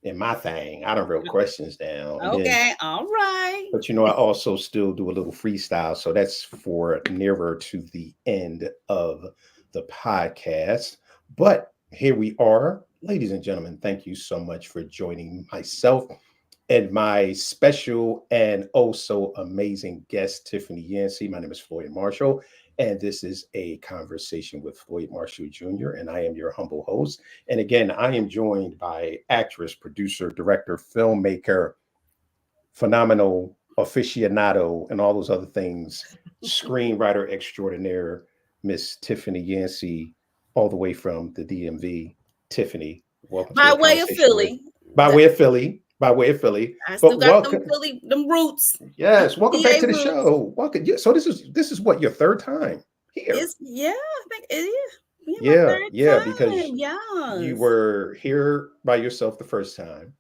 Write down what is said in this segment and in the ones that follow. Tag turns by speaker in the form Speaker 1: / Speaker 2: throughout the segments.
Speaker 1: in my thing. I don't wrote questions down, and then
Speaker 2: Okay, all right.
Speaker 1: but I also still do a little freestyle. So that's for nearer to the end of the podcast. But here we are, ladies and gentlemen. Thank you so much for joining myself and my special and oh so amazing guest, Tiffany Yancey. My name is Floyd Marshall, and this is a conversation with Floyd Marshall Jr., and I am your humble host. And again, I am joined by actress, producer, director, filmmaker, phenomenal aficionado, and all those other things, screenwriter extraordinaire, Miss Tiffany Yancey, all the way from the DMV. Tiffany, welcome to
Speaker 2: By
Speaker 1: a
Speaker 2: way of
Speaker 1: conversation with
Speaker 2: Philly,
Speaker 1: by
Speaker 2: that
Speaker 1: way of Philly, by way of Philly.
Speaker 2: I still
Speaker 1: But
Speaker 2: got them
Speaker 1: welcome,
Speaker 2: Philly, them roots, them
Speaker 1: yes, welcome back
Speaker 2: PA
Speaker 1: to the
Speaker 2: roots.
Speaker 1: show. Welcome. So this is what your third time here.
Speaker 2: It's yeah, I think it is. Yeah, my
Speaker 1: Yeah, yeah,
Speaker 2: third
Speaker 1: because
Speaker 2: time.
Speaker 1: you
Speaker 2: Yes,
Speaker 1: were here by yourself the first time,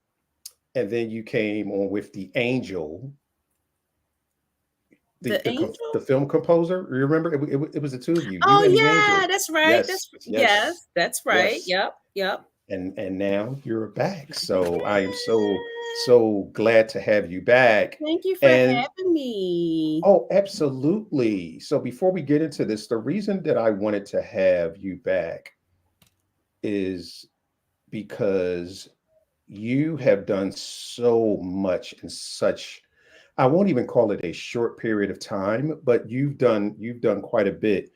Speaker 1: and then you came on with the angel,
Speaker 2: the angel.
Speaker 1: the film composer. You remember it was the two of you and the
Speaker 2: Oh
Speaker 1: angel.
Speaker 2: yeah, that's right.
Speaker 1: Yes,
Speaker 2: That's
Speaker 1: yes,
Speaker 2: yes, that's right.
Speaker 1: yes.
Speaker 2: Yep, yep.
Speaker 1: And now you're back. So I am
Speaker 2: Yeah.
Speaker 1: so glad to have you back.
Speaker 2: Thank you for
Speaker 1: And
Speaker 2: having me.
Speaker 1: oh, absolutely. So before we get into this, the reason that I wanted to have you back is because you have done so much in such, I won't even call it a short period of time, but you've done quite a bit.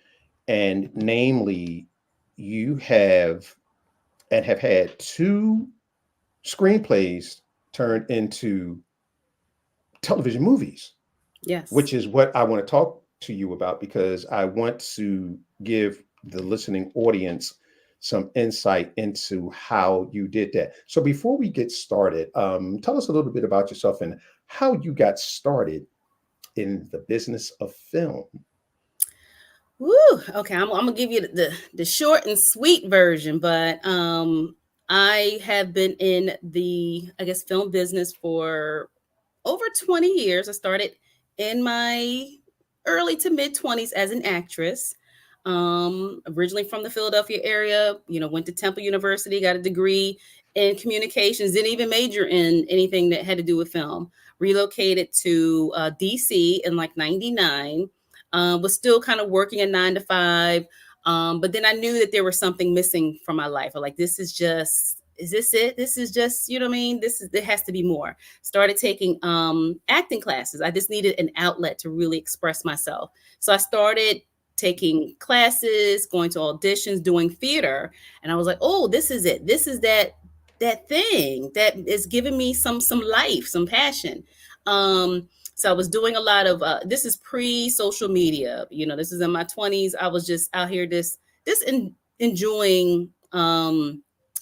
Speaker 1: And namely, you have had two screenplays turned into television movies,
Speaker 2: Yes.
Speaker 1: which is what I want to talk to you about, because I want to give the listening audience some insight into how you did that. So before we get started, tell us a little bit about yourself and how you got started in the business of film.
Speaker 2: Woo. Okay, I'm gonna give you the short and sweet version, but I have been in the I guess film business for over 20 years. I started in my early to mid 20s as an actress. Originally from the Philadelphia area, went to Temple University, got a degree in communications, didn't even major in anything that had to do with film. Relocated to DC in like 99. Was still kind of working a 9 to 5. But then I knew that there was something missing from my life. I like, this is just, is this it? This is just, you know what I mean? There has to be more. Started taking acting classes. I just needed an outlet to really express myself. So I started taking classes, going to auditions, doing theater. And I was like, oh, this is it. This is that thing that is giving me some life, some passion. So I was doing a lot of this is pre-social media. This is in my 20s. I was just out here enjoying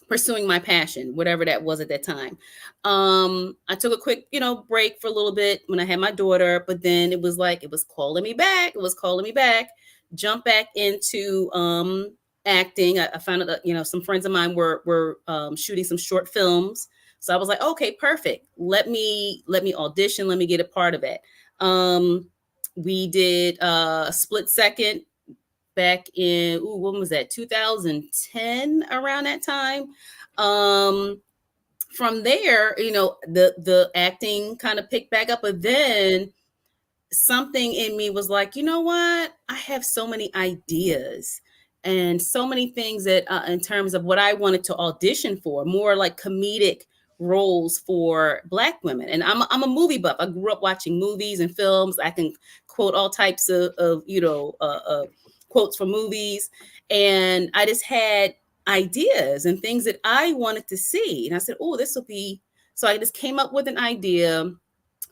Speaker 2: pursuing my passion, whatever that was at that time. I took a quick, break for a little bit when I had my daughter, but then it was like it was calling me back. It was calling me back. Jump back into acting. I found out that some friends of mine were shooting some short films. So I was like, okay, perfect. Let me audition. Let me get a part of it. We did a Split Second back in when was that? 2010, around that time. From there, the acting kind of picked back up, but then something in me was like, you know what? I have so many ideas and so many things that, in terms of what I wanted to audition for, more like comedic roles for Black women. And I'm a movie buff. I grew up watching movies and films. I can quote all types of quotes from movies. And I just had ideas and things that I wanted to see. And I said, oh, this will be. So I just came up with an idea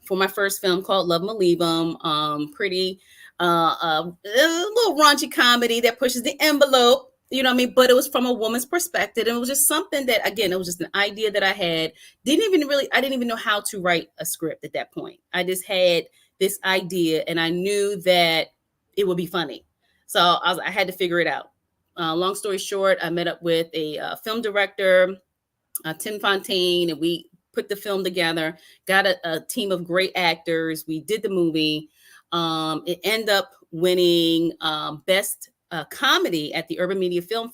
Speaker 2: for my first film called Love 'Em or Leave 'Em. Pretty a little raunchy comedy that pushes the envelope. You know what I mean? But it was from a woman's perspective. And it was just something that, again, it was just an idea that I had. I didn't even know how to write a script at that point. I just had this idea and I knew that it would be funny. So I had to figure it out. Long story short, I met up with a film director, Tim Fontaine, and we put the film together, got a team of great actors. We did the movie. It ended up winning Best comedy at the Urban Media Film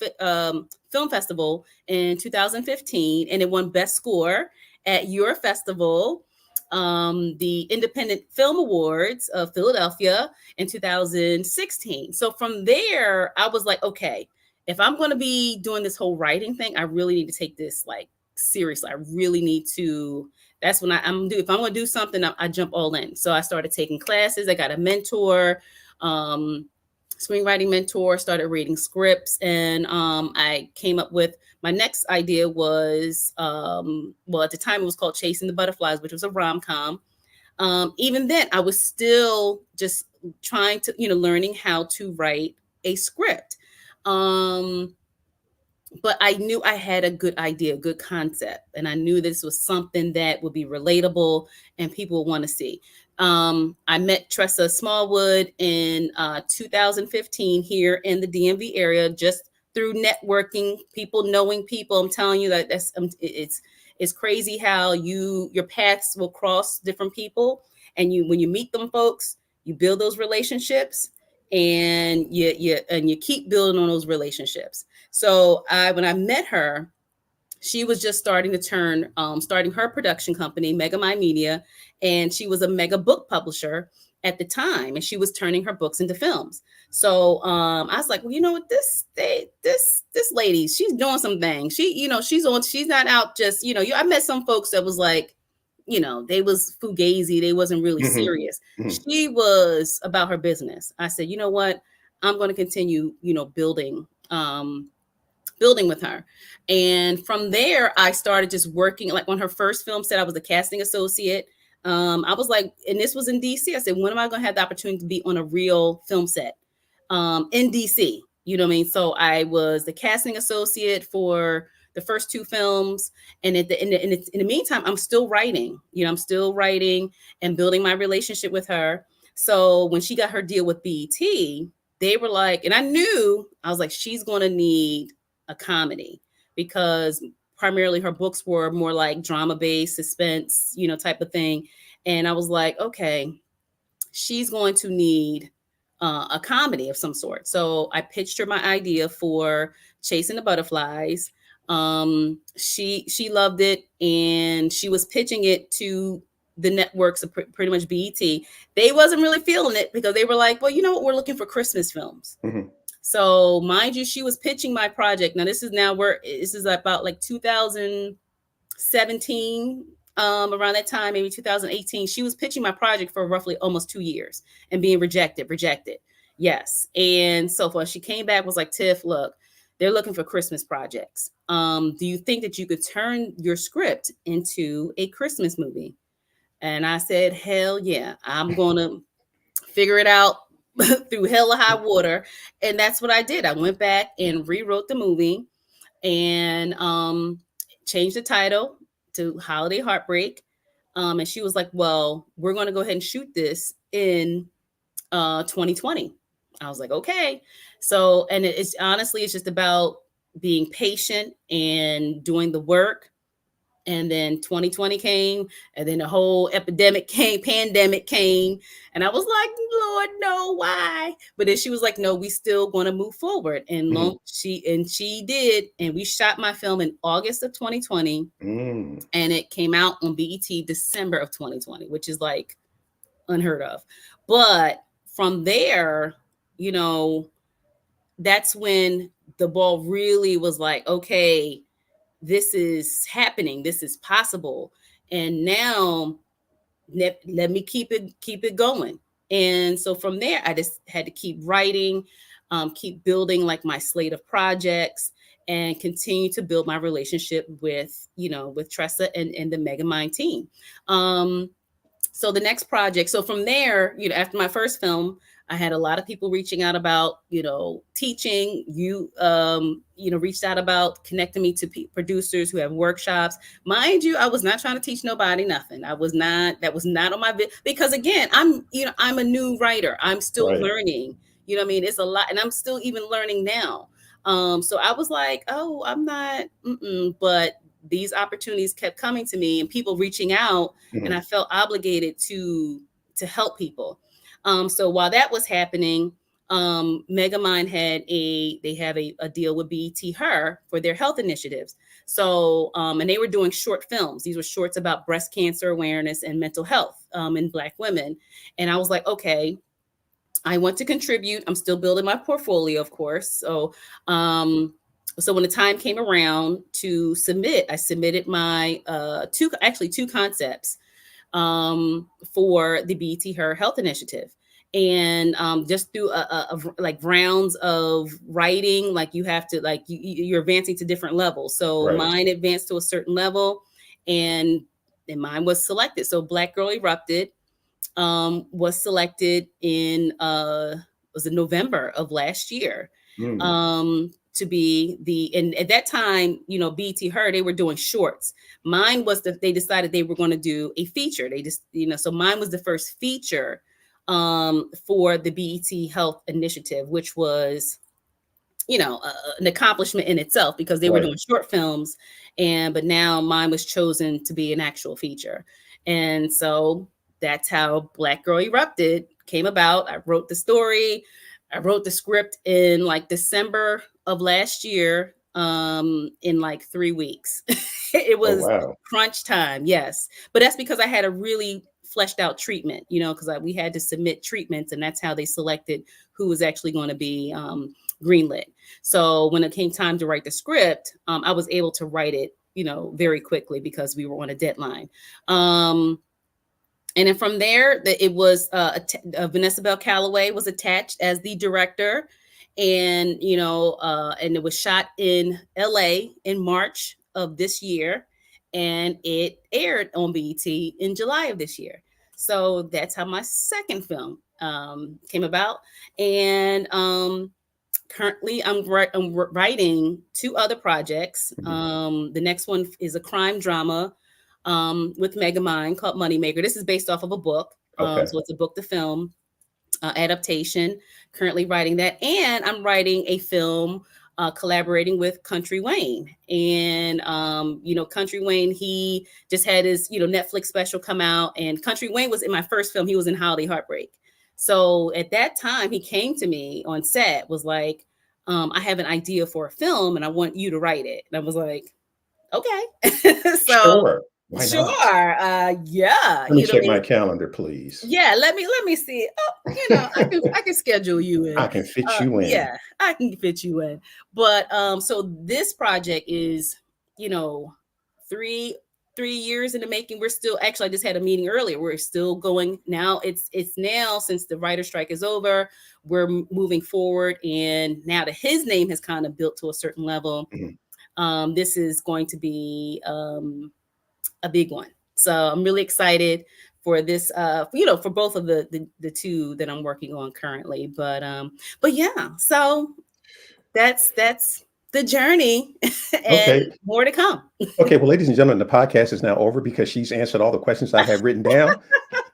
Speaker 2: Festival in 2015, and it won Best Score at your festival, the Independent Film Awards of Philadelphia in 2016. So from there, I was like, okay, if I'm going to be doing this whole writing thing, I really need to take this like seriously. I really need to. That's when I'm do. If I'm going to do something, I jump all in. So I started taking classes. I got a mentor. Screenwriting mentor, started reading scripts, and I came up with my next idea was well, at the time it was called Chasing the Butterflies, which was a rom-com. Even then I was still just trying to, learning how to write a script. But I knew I had a good idea, a good concept, and I knew this was something that would be relatable and people would want to see. I met Tressa Smallwood in 2015 here in the DMV area, just through networking, people knowing people. I'm telling you that it's crazy how your paths will cross different people, and when you meet them folks, you build those relationships, and you keep building on those relationships. So when I met her, she was just starting her production company, Megamind Media, and she was a mega book publisher at the time, and she was turning her books into films. So I was like, well, you know what, this lady, she's doing some things. She's not out just, I met some folks that was like, they was fugazi, they wasn't really serious. She was about her business. I said, you know what, I'm going to continue, building with her. And from there, I started just working, like on her first film set, I was a casting associate. I was like, and this was in DC. I said, when am I going to have the opportunity to be on a real film set in DC? You know what I mean? So I was the casting associate for the first two films. And in the meantime, I'm still writing. I'm still writing and building my relationship with her. So when she got her deal with BET, they were like, and I was like, she's going to need a comedy, because primarily her books were more like drama-based, suspense, type of thing. And I was like, okay, she's going to need a comedy of some sort. So I pitched her my idea for Chasing the Butterflies. She loved it, and she was pitching it to the networks of pretty much BET. They wasn't really feeling it, because they were like, well, you know what, we're looking for Christmas films. So mind you, she was pitching my project. Now this is about like 2017, around that time, maybe 2018. She was pitching my project for roughly almost 2 years and being rejected. Yes. And so forth. She came back, was like, Tiff, look, they're looking for Christmas projects. Do you think that you could turn your script into a Christmas movie? And I said, hell yeah, I'm going to figure it out through hell or high water. And that's what I did. I went back and rewrote the movie, and changed the title to Holiday Heartbreak. And she was like, well, we're going to go ahead and shoot this in 2020. I was like, okay. So, and it's just about being patient and doing the work. And then 2020 came, and then the whole pandemic came. And I was like, Lord, no, why? But then she was like, no, we still want to move forward. And she did. And we shot my film in August of 2020. And it came out on BET December of 2020, which is like unheard of. But from there, that's when the ball really was like, okay, this is happening. This is possible. And now let me keep it going. And so from there, I just had to keep writing, keep building like my slate of projects, and continue to build my relationship with Tressa and the Megamind team. So the next project, so from there, after my first film, I had a lot of people reaching out about, teaching. You reached out about connecting me to producers who have workshops. Mind you, I was not trying to teach nobody nothing. That was not on my because again, I'm a new writer. I'm still learning. It's a lot, and I'm still even learning now. So I was like, oh, I'm not, but these opportunities kept coming to me and people reaching out, and I felt obligated to help people. So while that was happening, Megamind they have a deal with BET Her for their health initiatives. So, and they were doing short films. These were shorts about breast cancer awareness and mental health in Black women. And I was like, okay, I want to contribute. I'm still building my portfolio, of course. So when the time came around to submit, I submitted my two concepts for the BET Her Health Initiative. And just through like rounds of writing, like you have to you're advancing to different levels. So
Speaker 1: Right.
Speaker 2: mine advanced to a certain level, and mine was selected. So Black Girl Erupted was selected in was in November of last year.
Speaker 1: Mm.
Speaker 2: To be and at that time, BT Her, they were doing shorts. Mine was they decided they were going to do a feature. They just, so mine was the first feature for the BET Health Initiative, which was, an accomplishment in itself because they were
Speaker 1: Right.
Speaker 2: doing short films. But now mine was chosen to be an actual feature. And so that's how Black Girl Erupted came about. I wrote the story. I wrote the script in like December of last year, in like 3 weeks. It
Speaker 1: Oh,
Speaker 2: was
Speaker 1: wow.
Speaker 2: crunch time, yes. But that's because I had a really fleshed out treatment, because we had to submit treatments, and that's how they selected who was actually going to be greenlit. So when it came time to write the script, I was able to write it, very quickly because we were on a deadline. And then from there, it was Vanessa Bell Calloway was attached as the director, and and it was shot in LA in March of this year, and it aired on BET in July of this year. So that's how my second film came about, and currently I'm writing two other projects.
Speaker 1: Mhm.
Speaker 2: The next one is a crime drama with Megamind called Moneymaker. This is based off of a book.
Speaker 1: Okay.
Speaker 2: So it's a book to film adaptation. Currently writing that. And I'm writing a film collaborating with Country Wayne. And, Country Wayne, he just had his, Netflix special come out. And Country Wayne was in my first film. He was in Holiday Heartbreak. So at that time, he came to me on set, was like, I have an idea for a film and I want you to write it. And I was like, okay. So
Speaker 1: Sure. Why
Speaker 2: sure.
Speaker 1: not?
Speaker 2: Yeah.
Speaker 1: Let me check my calendar, please.
Speaker 2: Yeah, let me see. Oh, I can schedule you in.
Speaker 1: I can fit you in.
Speaker 2: Yeah, I can fit you in. But so this project is, you know, three 3 years in the making. We're still actually I just had a meeting earlier. We're still going now. It's now since the writer strike is over, we're moving forward, and now that his name has kind of built to a certain level,
Speaker 1: Mhm.
Speaker 2: this is going to be a big one. So I'm really excited for this, for both of the two that I'm working on currently. But yeah, so that's the journey, and
Speaker 1: Okay.
Speaker 2: more to come.
Speaker 1: Okay. Well, ladies and gentlemen, the podcast is now over because she's answered all the questions I had written down.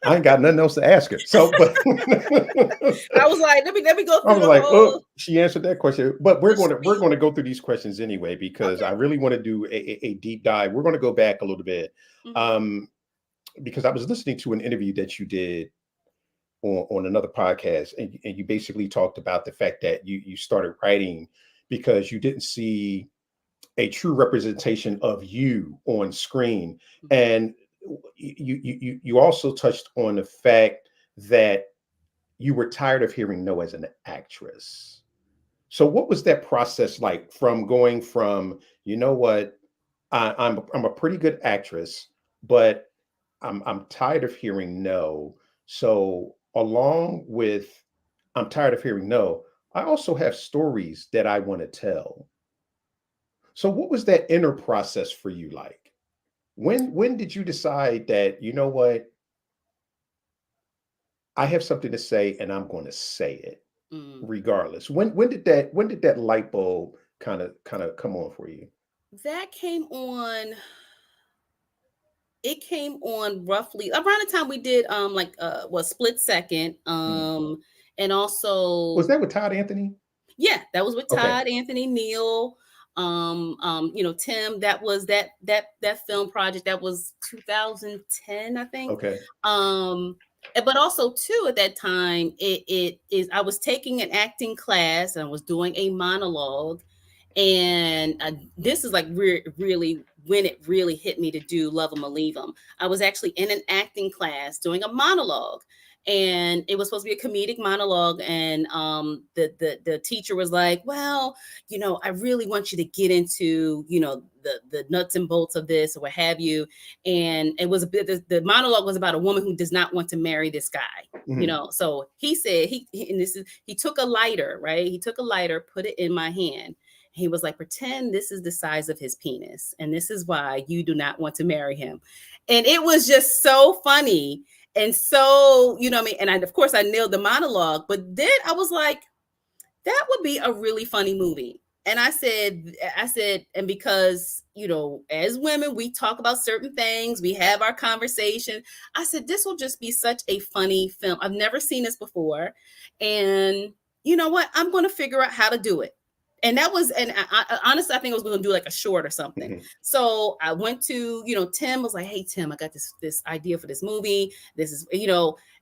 Speaker 1: I ain't got nothing else to ask her. So, but
Speaker 2: I was like, let me go
Speaker 1: I
Speaker 2: through
Speaker 1: was
Speaker 2: the
Speaker 1: like, oh,
Speaker 2: whole
Speaker 1: she answered that question. But we're
Speaker 2: the
Speaker 1: going to we're
Speaker 2: spiel.
Speaker 1: going to go through these questions anyway because I
Speaker 2: Okay.
Speaker 1: really want to do a deep dive. We're going to go back a little bit
Speaker 2: Mhm.
Speaker 1: um, because I was listening to an interview that you did on another podcast, and you basically talked about the fact that you started writing because you didn't see a true representation of you on screen,
Speaker 2: Mhm.
Speaker 1: and you also touched on the fact that you were tired of hearing no as an actress. So what was that process like from going from, you know what, I'm a pretty good actress, but I'm tired of hearing no. So along with I'm tired of hearing no, I also have stories that I want to tell. So what was that inner process for you like? When did you decide that, you know what, I have something to say and I'm going to say it
Speaker 2: Mm.
Speaker 1: regardless? When did that light bulb kind of come on for you?
Speaker 2: That came on. It came on roughly around the time we did was Split Second,
Speaker 1: Mhm.
Speaker 2: and
Speaker 1: Was
Speaker 2: also
Speaker 1: that with Todd Anthony?
Speaker 2: yeah, that was with
Speaker 1: Okay.
Speaker 2: Todd, Anthony, Neil, Tim. That was that film project. That was 2010, I think.
Speaker 1: Okay.
Speaker 2: Um, But also too at that time, it is I was taking an acting class and I was doing a monologue, and this is like really when it really hit me to do Love 'Em or Leave 'Em. I was actually in an acting class doing a monologue, and it was supposed to be a comedic monologue. And the teacher was like, "Well, I really want you to get into the nuts and bolts of this or what have you." And it was a bit the monologue was about a woman who does not want to marry this guy.
Speaker 1: Mhm.
Speaker 2: So he said and this is he took a lighter, right? He took a lighter, put it in my hand. He was like, pretend this is the size of his penis, and this is why you do not want to marry him. And it was just so funny. And so, what I mean? And of course, I nailed the monologue, but then I was like, that would be a really funny movie. And I said, and because, as women, we talk about certain things, we have our conversation. I said, this will just be such a funny film. I've never seen this before. And you know what? I'm going to figure out how to do it. And that was, and honestly, I think I was going to do like a short or something.
Speaker 1: Mhm.
Speaker 2: So I went to, Tim was like, hey, Tim, I got this idea for this movie. This is,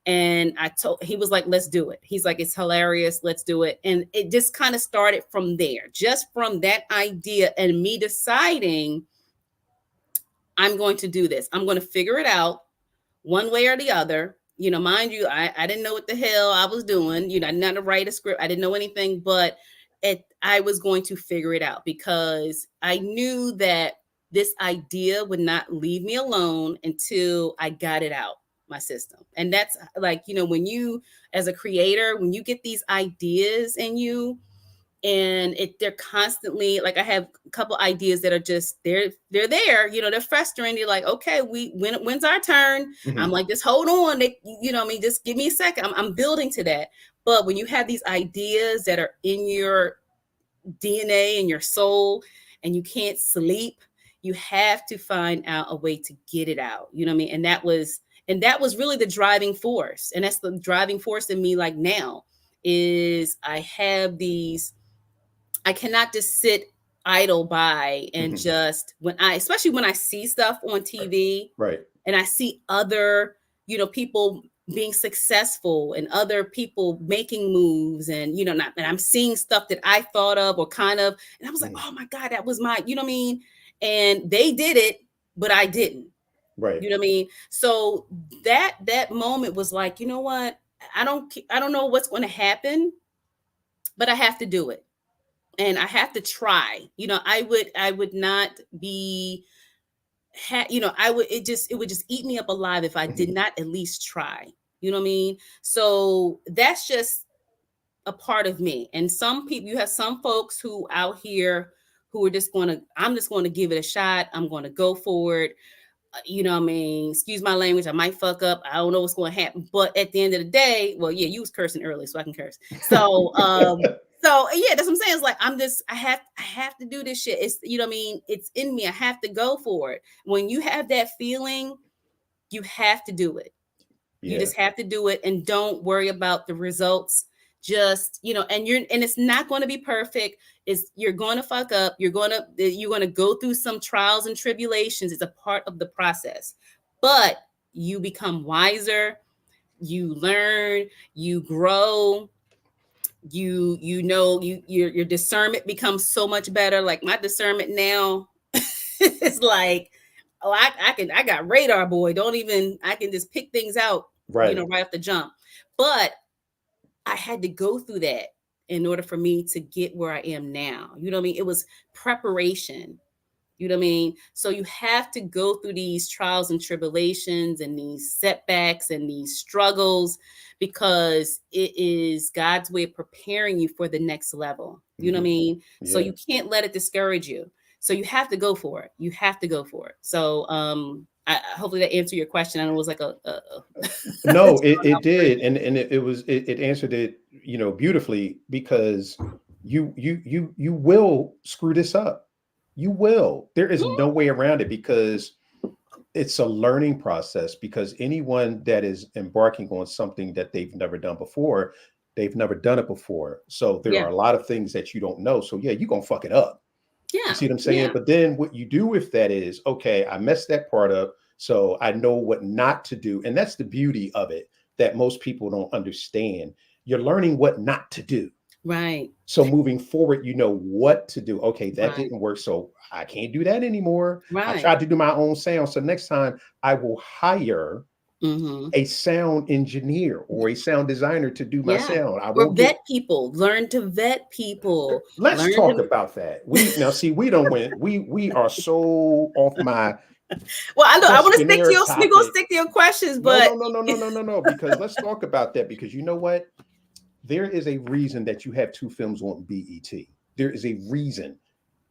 Speaker 2: and he was like, let's do it. He's like, it's hilarious. Let's do it. And it just kind of started from there, just from that idea and me deciding I'm going to do this. I'm going to figure it out one way or the other. Mind you, I didn't know what the hell I was doing. I didn't know how to write a script. I didn't know anything, but I was going to figure it out because I knew that this idea would not leave me alone until I got it out my system. And that's like, when you, as a creator, when you get these ideas in you, and they're constantly like, I have a couple ideas that are just they're there, they're festering. You're like, okay, when's our turn? I'm
Speaker 1: Mhm.
Speaker 2: like, just hold on. I mean, just give me a second. I'm building to that. But when you have these ideas that are in your DNA and your soul, and you can't sleep, you have to find out a way to get it out. You know what I mean? And that was really the driving force. And that's the driving force in me. Like now, is I have these. I cannot just sit idle by and
Speaker 1: Mhm.
Speaker 2: just especially when I see stuff on TV
Speaker 1: Right.
Speaker 2: and I see other, people being successful and other people making moves and, not, and I'm seeing stuff that I thought of or kind of, and I was like,
Speaker 1: Mhm.
Speaker 2: oh my God, that was my, what I mean? And they did it, but I didn't,
Speaker 1: Right.
Speaker 2: what I mean? So that moment was like, you know what? I don't know what's going to happen, but I have to do it and I have to try. I would not be I would it would just eat me up alive if I did
Speaker 1: Mhm.
Speaker 2: not at least try. You know what I mean? So that's just a part of me. And some people, you have some folks who out here who are just going to, I'm just going to give it a shot. I'm going to go for it. What I mean? Excuse my language. I might fuck up. I don't know what's going to happen. But at the end of the day, well, yeah, you was cursing earlier, so I can curse. So yeah, that's what I'm saying. It's like I have to do this shit. It's what I mean? It's in me. I have to go for it. When you have that feeling, you have to do it. You
Speaker 1: Yeah.
Speaker 2: just have to do it and don't worry about the results. Just, and it's not going to be perfect. You're going to fuck up. You're going to go through some trials and tribulations. It's a part of the process. But you become wiser, you learn, you grow, your discernment becomes so much better. Like my discernment now is like, oh, I got radar, boy. Don't even, I can just pick things out,
Speaker 1: Right.
Speaker 2: right off the jump. But I had to go through that in order for me to get where I am now. You know what I mean? It was preparation. You know what I mean? So you have to go through these trials and tribulations and these setbacks and these struggles because it is God's way of preparing you for the next level. You know what I
Speaker 1: Mhm.
Speaker 2: mean? So
Speaker 1: Yeah.
Speaker 2: you can't let it discourage you. So you have to go for it. You have to go for it. So hopefully that answered your question. I know it was like
Speaker 1: No, it did, and it answered it, beautifully, because you will screw this up. You will. There is no way around it, because it's a learning process. Because anyone that is embarking on something that they've never done before, they've never done it before. So there
Speaker 2: yeah,
Speaker 1: are a lot of things that you don't know. So yeah, you're gonna fuck it up. You
Speaker 2: yeah,
Speaker 1: see what I'm saying?
Speaker 2: yeah,
Speaker 1: But then what you do with that is, okay, I messed that part up, so I know what not to do. And that's the beauty of it. that most people don't understand. You're learning what not to do.
Speaker 2: Right.
Speaker 1: So moving forward, you know what to do. Okay, that
Speaker 2: Right.
Speaker 1: didn't work. So I can't do that anymore. I
Speaker 2: Right.
Speaker 1: tried to do my own sound. So next time I will hire
Speaker 2: Mm-hmm.
Speaker 1: a sound engineer or a sound designer to do my
Speaker 2: Yeah.
Speaker 1: sound. I
Speaker 2: Or
Speaker 1: won't do.
Speaker 2: vet people. Learn to vet people.
Speaker 1: Let's
Speaker 2: Learn
Speaker 1: talk
Speaker 2: to.
Speaker 1: about that. We now see we don't win. We are so off my
Speaker 2: Well, I know I want to stick to
Speaker 1: questionnaire
Speaker 2: your. We're gonna
Speaker 1: topic.
Speaker 2: stick to your questions,
Speaker 1: No,
Speaker 2: but
Speaker 1: no, no, no, no, no, no, no. Because let's talk about that. Because you know what? There is a reason that you have two films on BET. There is a reason.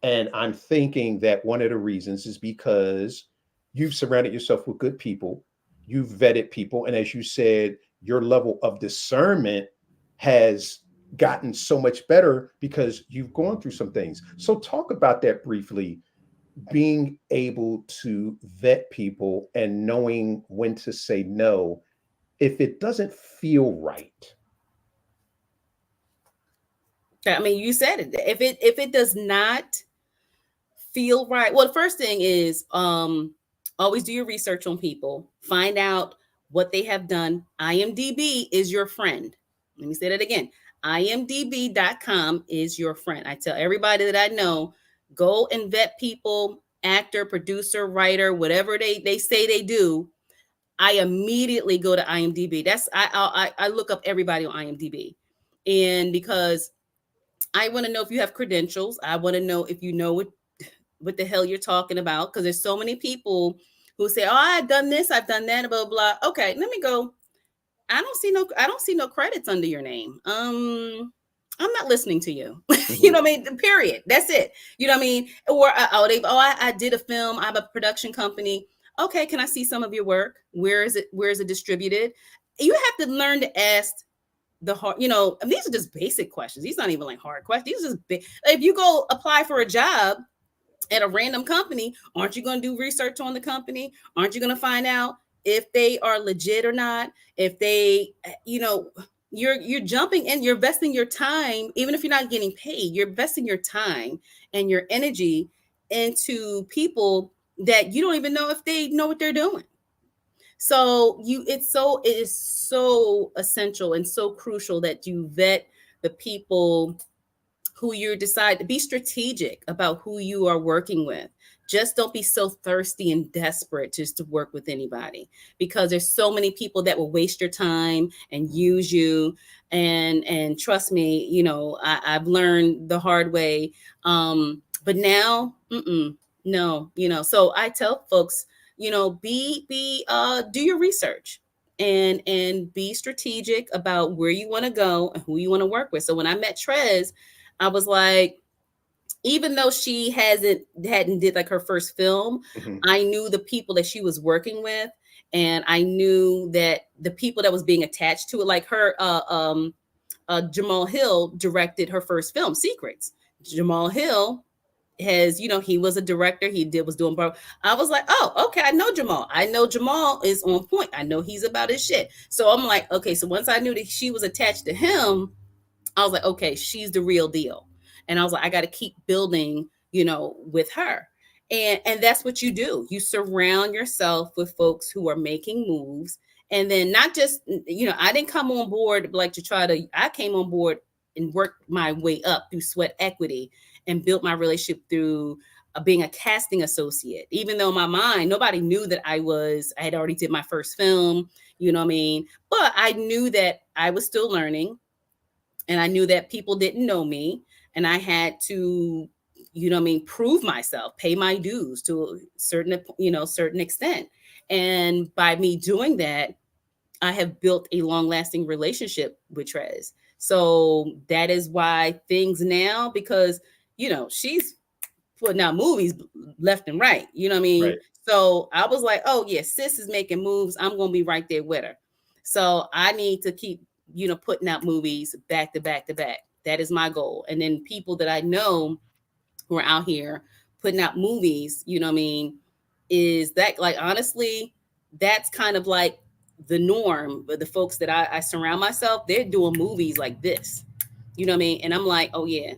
Speaker 1: And I'm thinking that one of the reasons is because you've surrounded yourself with good people, you've vetted people, and as you said, your level of discernment has gotten so much better because you've gone through some things. So, talk about that briefly, being able to vet people and knowing when to say no if it doesn't feel right.
Speaker 2: I mean, you said it. If it does not feel right, well, the first thing is always do your research on people. Find out what they have done. IMDb is your friend. Let me say that again. IMDb.com is your friend. I tell everybody that I know, go and vet people, actor, producer, writer, whatever they say they do. I immediately go to IMDb. I look up everybody on IMDb, and because I want to know if you have credentials. I want to know if you know what the hell you're talking about. Because there's so many people who say, "Oh, I've done this, I've done that, blah blah." Okay, let me go. I don't see no credits under your name. I'm not listening to you. You
Speaker 1: Mhm.
Speaker 2: know what I mean? Period. That's it. You know what I mean? Or I did a film. I have a production company. Okay, can I see some of your work? Where is it? Where is it distributed? You have to learn to ask the hard, and these are just basic questions. These not even like hard questions. These are just if you go apply for a job at a random company, aren't you going to do research on the company? Aren't you going to find out if they are legit or not? If they, you're jumping in, you're investing your time, even if you're not getting paid, you're investing your time and your energy into people that you don't even know if they know what they're doing. So it is so essential and so crucial that you vet the people who you decide to be strategic about who you are working with. Just don't be so thirsty and desperate just to work with anybody, because there's so many people that will waste your time and use you. And trust me, I've learned the hard way. But now, no, so I tell folks, do your research and be strategic about where you want to go and who you want to work with. So when I met Trez, I was like, even though she hadn't did like her first film,
Speaker 1: Mhm.
Speaker 2: I knew the people that she was working with, and I knew that the people that was being attached to it, like her, Jamal Hill directed her first film, Secrets. Jamal Hill he was a director. Was doing. I was like, oh, okay, I know Jamal. I know Jamal is on point. I know he's about his shit. So I'm like, okay. So once I knew that she was attached to him, I was like, okay, she's the real deal. And I was like, I got to keep building, with her. And that's what you do. You surround yourself with folks who are making moves. And then not just, I didn't come on board like to I came on board and worked my way up through sweat equity and built my relationship through being a casting associate. Even though my mind, nobody knew that I had already did my first film, you know what I mean? But I knew that I was still learning, and I knew that people didn't know me, and I had to, prove myself, pay my dues to a certain extent. And by me doing that, I have built a long-lasting relationship with Trez. So that is why things now, because she's putting out movies left and right. You know what I mean?
Speaker 1: Right.
Speaker 2: So I was like, oh yeah, sis is making moves. I'm gonna be right there with her. So I need to keep, putting out movies back to back to back. That is my goal. And then people that I know who are out here putting out movies, you know what I mean, is that, like, honestly, that's kind of like the norm. But the folks that I surround myself, they're doing movies like this. You know what I mean? And I'm like, oh yeah,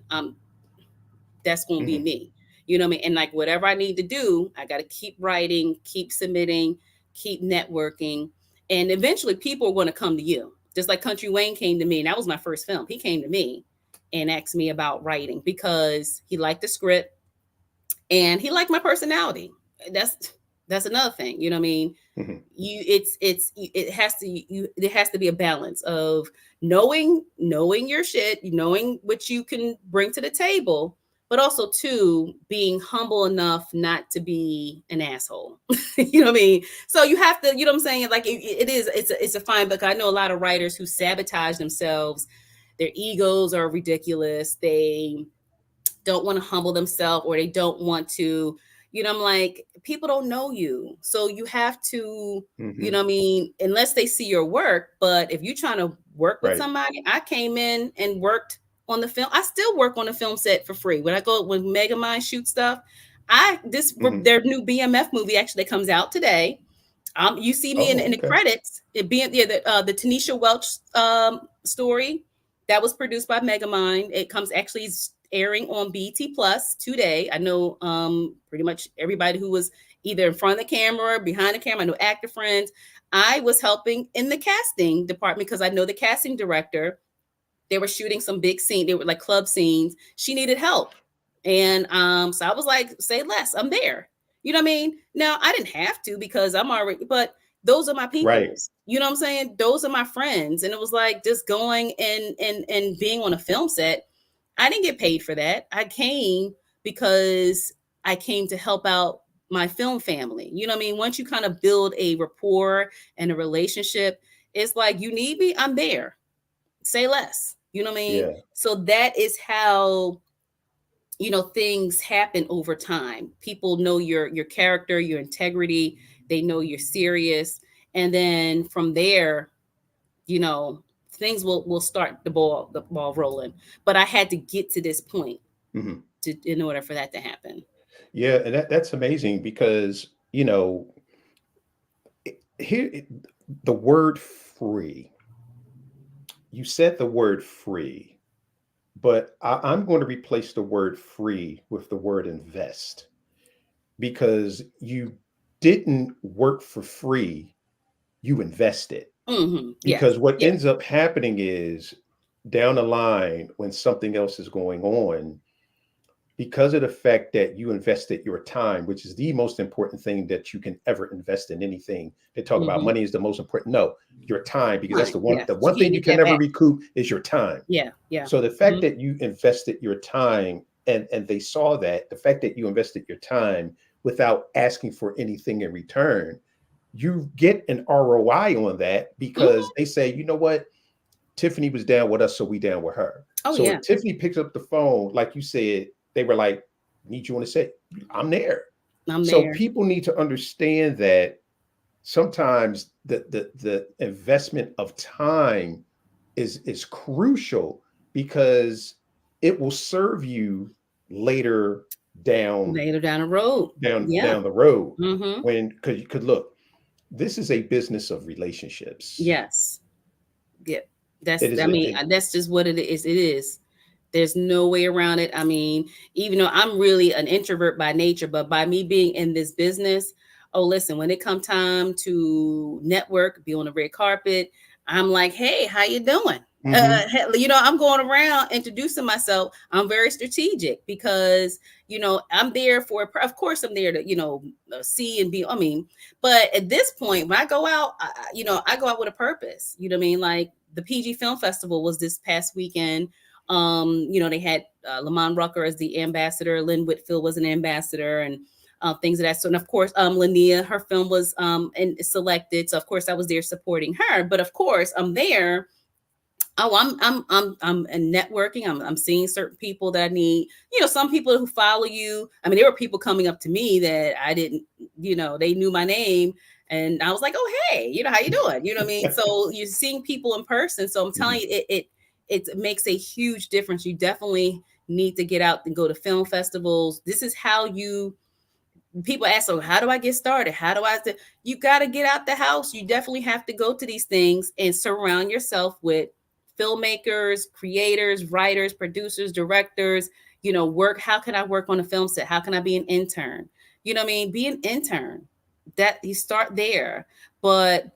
Speaker 2: that's going to be
Speaker 1: Mhm.
Speaker 2: me. You know what I mean? And like whatever I need to do, I got to keep writing, keep submitting, keep networking. And eventually people are going to come to you. Just like Country Wayne came to me, and that was my first film. He came to me and asked me about writing because he liked the script and he liked my personality. That's another thing. You know what I mean?
Speaker 1: Mhm.
Speaker 2: It has to there has to be a balance of knowing your shit, knowing what you can bring to the table, but also too being humble enough not to be an asshole. You know what I mean? So you have to, you know what I'm saying? Like it's a fine book. I know a lot of writers who sabotage themselves. Their egos are ridiculous. They don't want to humble themselves, or they don't want to, I'm like, people don't know you, so you have to,
Speaker 1: Mhm.
Speaker 2: I mean, unless they see your work. But if you're trying to work with
Speaker 1: Right.
Speaker 2: somebody, I came in and worked on the film. I still work on the film set for free when I go, when Megamind shoot stuff.
Speaker 1: Mhm.
Speaker 2: Their new BMF movie actually comes out today. You see me
Speaker 1: Oh,
Speaker 2: in the
Speaker 1: okay.
Speaker 2: credits. It being, yeah, the Tanisha Welch story that was produced by Megamind. It comes actually airing on BT Plus today. I know pretty much everybody who was either in front of the camera or behind the camera. I know actor friends. I was helping in the casting department because I know the casting director. They were shooting some big scene. They were like club scenes. She needed help. And so I was like, say less, I'm there. You know what I mean? Now I didn't have to because I'm already, but those are my
Speaker 1: Right.
Speaker 2: peoples. You know what I'm saying? Those are my friends. And it was like just going and being on a film set. I didn't get paid for that. I came because I came to help out my film family. You know what I mean? Once you kind of build a rapport and a relationship, it's like, you need me, I'm there. Say less. You know what I mean?
Speaker 1: Yeah.
Speaker 2: So that is how, things happen over time. People know your character, your integrity. They know you're serious, and then from there, you know things will start the ball rolling. But I had to get to this point
Speaker 1: Mhm.
Speaker 2: in order for that to happen.
Speaker 1: Yeah, and that's amazing because, here the word free. You said the word free, but I'm going to replace the word free with the word invest, because you didn't work for free, you invested.
Speaker 2: Yes.
Speaker 1: Because what
Speaker 2: Yeah.
Speaker 1: ends up happening is, down the line when something else is going on, because of the fact that you invested your time, which is the most important thing that you can ever invest in anything. They talk about
Speaker 2: Mm-hmm.
Speaker 1: money is the most important. No, your time, because that's
Speaker 2: Fine.
Speaker 1: the one
Speaker 2: Yeah.
Speaker 1: the
Speaker 2: You
Speaker 1: one
Speaker 2: can't
Speaker 1: thing you
Speaker 2: get
Speaker 1: can
Speaker 2: that
Speaker 1: never
Speaker 2: back.
Speaker 1: recoup is your time.
Speaker 2: Yeah. Yeah.
Speaker 1: So the fact
Speaker 2: Mm-hmm.
Speaker 1: that you invested your time, and they saw that, the fact that you invested your time without asking for anything in return, you get an ROI on that, because
Speaker 2: Mm-hmm.
Speaker 1: they say, you know what, Tiffany was down with us, so we down with her.
Speaker 2: Oh
Speaker 1: So
Speaker 2: yeah.
Speaker 1: if Tiffany picks up the phone, like you said, they were like, need you on the set, I'm there.
Speaker 2: I'm
Speaker 1: So
Speaker 2: there.
Speaker 1: people need to understand that sometimes the investment of time is crucial, because it will serve you later down
Speaker 2: Later down the road. Yeah.
Speaker 1: down the road,
Speaker 2: Mm-hmm.
Speaker 1: when, because you could look, this is a business of relationships.
Speaker 2: Yes. Yeah.
Speaker 1: It
Speaker 2: I
Speaker 1: is
Speaker 2: mean, that's just what it is. It is. There's no way around it. I mean, even though I'm really an introvert by nature, but by me being in this business, oh, listen, when it come time to network, be on the red carpet, I'm like, hey, how you doing?
Speaker 1: Mhm.
Speaker 2: I'm going around introducing myself. I'm very strategic because, I'm there of course, I'm there to, see and be, I mean, but at this point, when I go out, I go out with a purpose. You know what I mean? Like the PG Film Festival was this past weekend. They had Lamont Rucker as the ambassador. Lynn Whitfield was an ambassador, and things of that sort. And of course, Linnea, her film was selected, so of course I was there supporting her. But of course, I'm there. Oh, I'm networking. I'm seeing certain people that I need. Some people who follow you. I mean, there were people coming up to me that I didn't. They knew my name, and I was like, "Oh, hey, how you doing?" You know what I mean? So you're seeing people in person. So I'm telling
Speaker 1: Mhm.
Speaker 2: you, it makes a huge difference. You definitely need to get out and go to film festivals. This is how you. People ask, "So how do I get started? How do I?" You got to get out the house. You definitely have to go to these things and surround yourself with filmmakers, creators, writers, producers, directors. Work. How can I work on a film set? How can I be an intern? You know what I mean? Be an intern. That you start there, but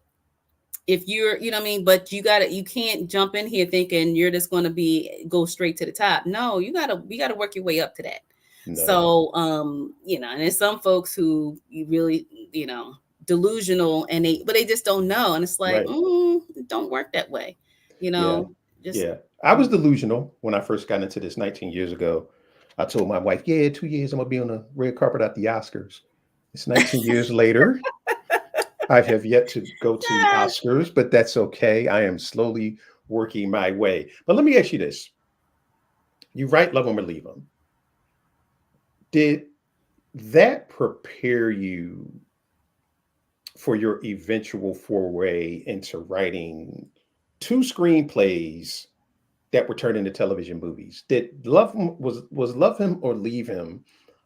Speaker 2: if you're, you know what I mean, but you can't jump in here thinking you're just going to go straight to the top. No, you gotta work your way up to that.
Speaker 1: No.
Speaker 2: So and there's some folks who you really, delusional, and they just don't know, and it's like,
Speaker 1: Right.
Speaker 2: it don't work that way, you
Speaker 1: Yeah.
Speaker 2: know. Just
Speaker 1: Yeah. I was delusional when I first got into this 19 years ago. I told my wife, yeah, 2 years I'm gonna be on the red carpet at the Oscars. It's 19 years later. I have yet to go to the
Speaker 2: ah,
Speaker 1: Oscars, but that's okay. I am slowly working my way. But let me ask you this. You write Love 'Em or Leave 'Em. Did that prepare you for your eventual foray into writing two screenplays that were turned into television movies? Did was Love Him or Leave Him,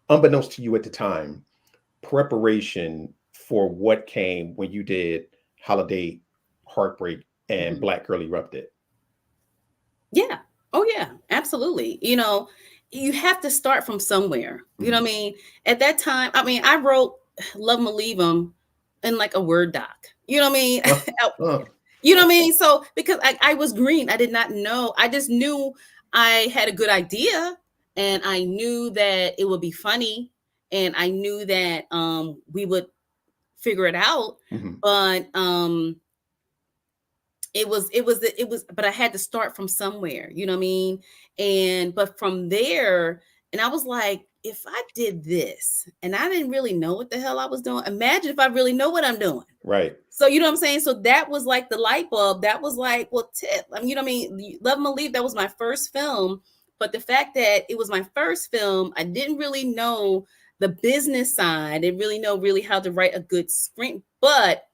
Speaker 1: unbeknownst to you at the time, preparation for what came when you did Holiday, Heartbreak, and
Speaker 2: mhm.
Speaker 1: Black Girl Erupted?
Speaker 2: Yeah. Oh yeah, absolutely. You have to start from somewhere. You know
Speaker 1: Mhm.
Speaker 2: what I mean? At that time, I mean, I wrote Love 'Em or Leave 'Em in like a Word doc. You know what I mean?
Speaker 1: Uh, uh,
Speaker 2: You know what I mean? So because I was green, I did not know. I just knew I had a good idea, and I knew that it would be funny, and I knew that we would figure it out.
Speaker 1: mhm.
Speaker 2: But but I had to start from somewhere, you know what I mean? And but from there, and I was like, if I did this and I didn't really know what the hell I was doing, imagine if I really know what I'm doing.
Speaker 1: Right.
Speaker 2: So you know what I'm saying? So that was like the light bulb. That was like, well, tip. I mean, you know what I mean? Love 'Em or Leave, that was my first film. But the fact that it was my first film, I didn't really know the business side. I didn't really know really how to write a good screen. But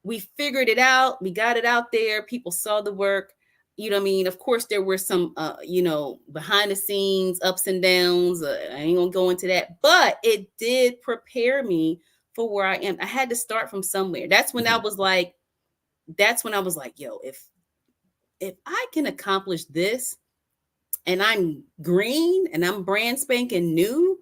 Speaker 2: we figured it out. We got it out there. People saw the work. You know what I mean? Of course, there were some, behind the scenes ups and downs. I ain't gonna go into that, but it did prepare me for where I am. I had to start from somewhere.
Speaker 1: Mhm.
Speaker 2: That's when I was like, yo, if I can accomplish this, and I'm green and I'm brand spanking new,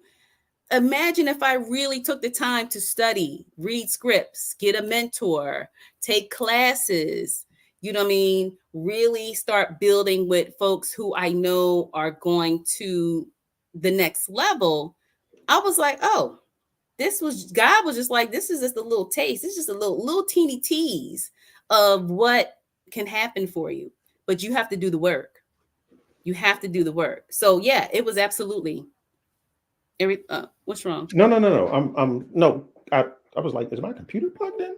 Speaker 2: imagine if I really took the time to study, read scripts, get a mentor, take classes, you know what I mean? Really start building with folks who I know are going to the next level. I was like, oh, God was just like, this is just a little taste. It's just a little teeny tease of what can happen for you. But you have to do the work. You have to do the work. So yeah, it was absolutely what's wrong?
Speaker 1: No, no, no, no. I'm no. I was like, is my computer plugged in?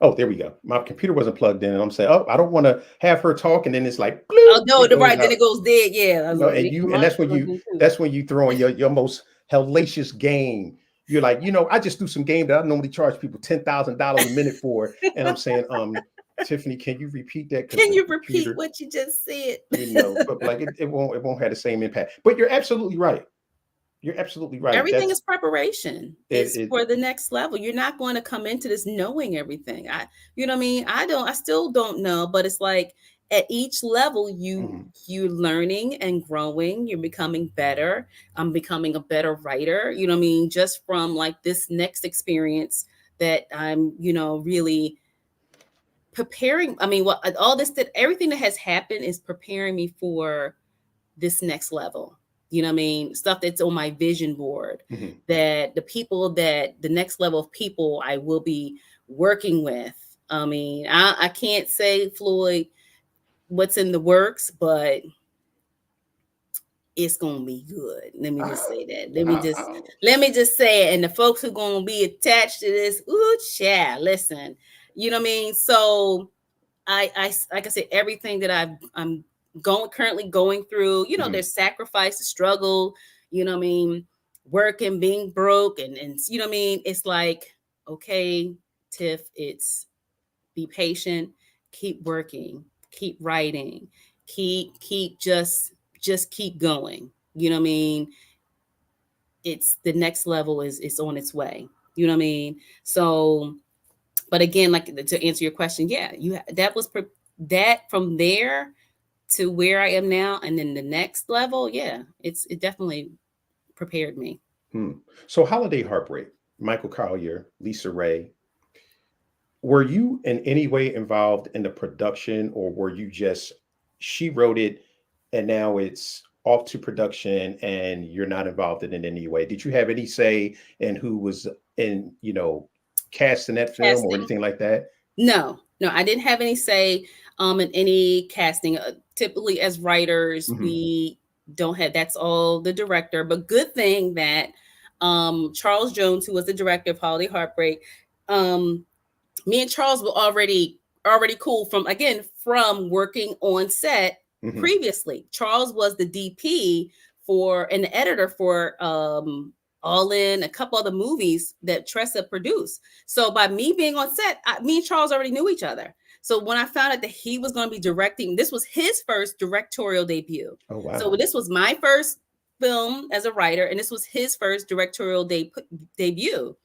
Speaker 1: Oh, there we go. My computer wasn't plugged in, and I'm saying, oh, I don't want to have her talk, and then it's like, bloop,
Speaker 2: Oh no,
Speaker 1: it goes
Speaker 2: right. Then
Speaker 1: out.
Speaker 2: it goes dead. Yeah. I was
Speaker 1: No,
Speaker 2: like,
Speaker 1: and
Speaker 2: mine plugged in too.
Speaker 1: that's when you throw in your most hellacious game. You're like, I just do some game that I normally charge people $10,000 a minute for, and I'm saying, Tiffany, can you repeat that because
Speaker 2: Can
Speaker 1: the
Speaker 2: you repeat
Speaker 1: computer,
Speaker 2: what you just said?
Speaker 1: but like it won't have the same impact. But you're absolutely right. You're absolutely right.
Speaker 2: Everything
Speaker 1: That's
Speaker 2: is preparation.
Speaker 1: it.
Speaker 2: It's
Speaker 1: It
Speaker 2: for the next level. You're not going to come into this knowing everything. You know what I mean? I still don't know, but it's like at each level
Speaker 1: mhm.
Speaker 2: you're learning and growing, you're becoming better. I'm becoming a better writer, you know what I mean? Just from like this next experience that I'm, really preparing. I mean, what all this that everything that has happened is preparing me for this next level. You know what I mean? Stuff that's on my vision board,
Speaker 1: Mhm.
Speaker 2: that the next level of people I will be working with. I mean, I can't say, Floyd, what's in the works, but it's gonna be good. Let me just
Speaker 1: I,
Speaker 2: say that.
Speaker 1: I,
Speaker 2: Let me just say it. And the folks who gonna be attached to this, ooh, child, listen. You know what I mean? So I like I said, everything that I'm currently going through,
Speaker 1: mhm.
Speaker 2: there's sacrifice, struggle, you know what I mean, work and being broke, and you know what I mean. It's like, okay, Tiff, it's be patient, keep working, keep writing, keep just keep going. You know what I mean? It's the next level is on its way. You know what I mean? So but again, like to answer your question, yeah, that from there to where I am now, and then the next level, yeah, it definitely prepared me.
Speaker 1: Hmm. So Holiday Heartbreak, Michael Collier, Lisa Ray. Were you in any way involved in the production, or were you just, she wrote it and now it's off to production and you're not involved in it in any way? Did you have any say in who was in, cast in that film or
Speaker 2: Casting?
Speaker 1: anything like that?
Speaker 2: No, no, I didn't have any say in any casting. Typically, as writers,
Speaker 1: Hmm.
Speaker 2: we don't have, that's all the director. But good thing that Charles Jones, who was the director of Holiday Heartbreak, um, me and Charles were already cool from working on set
Speaker 1: Hmm.
Speaker 2: previously. Charles was the DP for and the editor for All In, a couple other movies that Tressa produced. So by me being on set, me and Charles already knew each other. So when I found out that he was going to be directing, this was his first directorial debut.
Speaker 1: Oh,
Speaker 2: So
Speaker 1: wow.
Speaker 2: this was my first film as a writer, and this was his first directorial debut.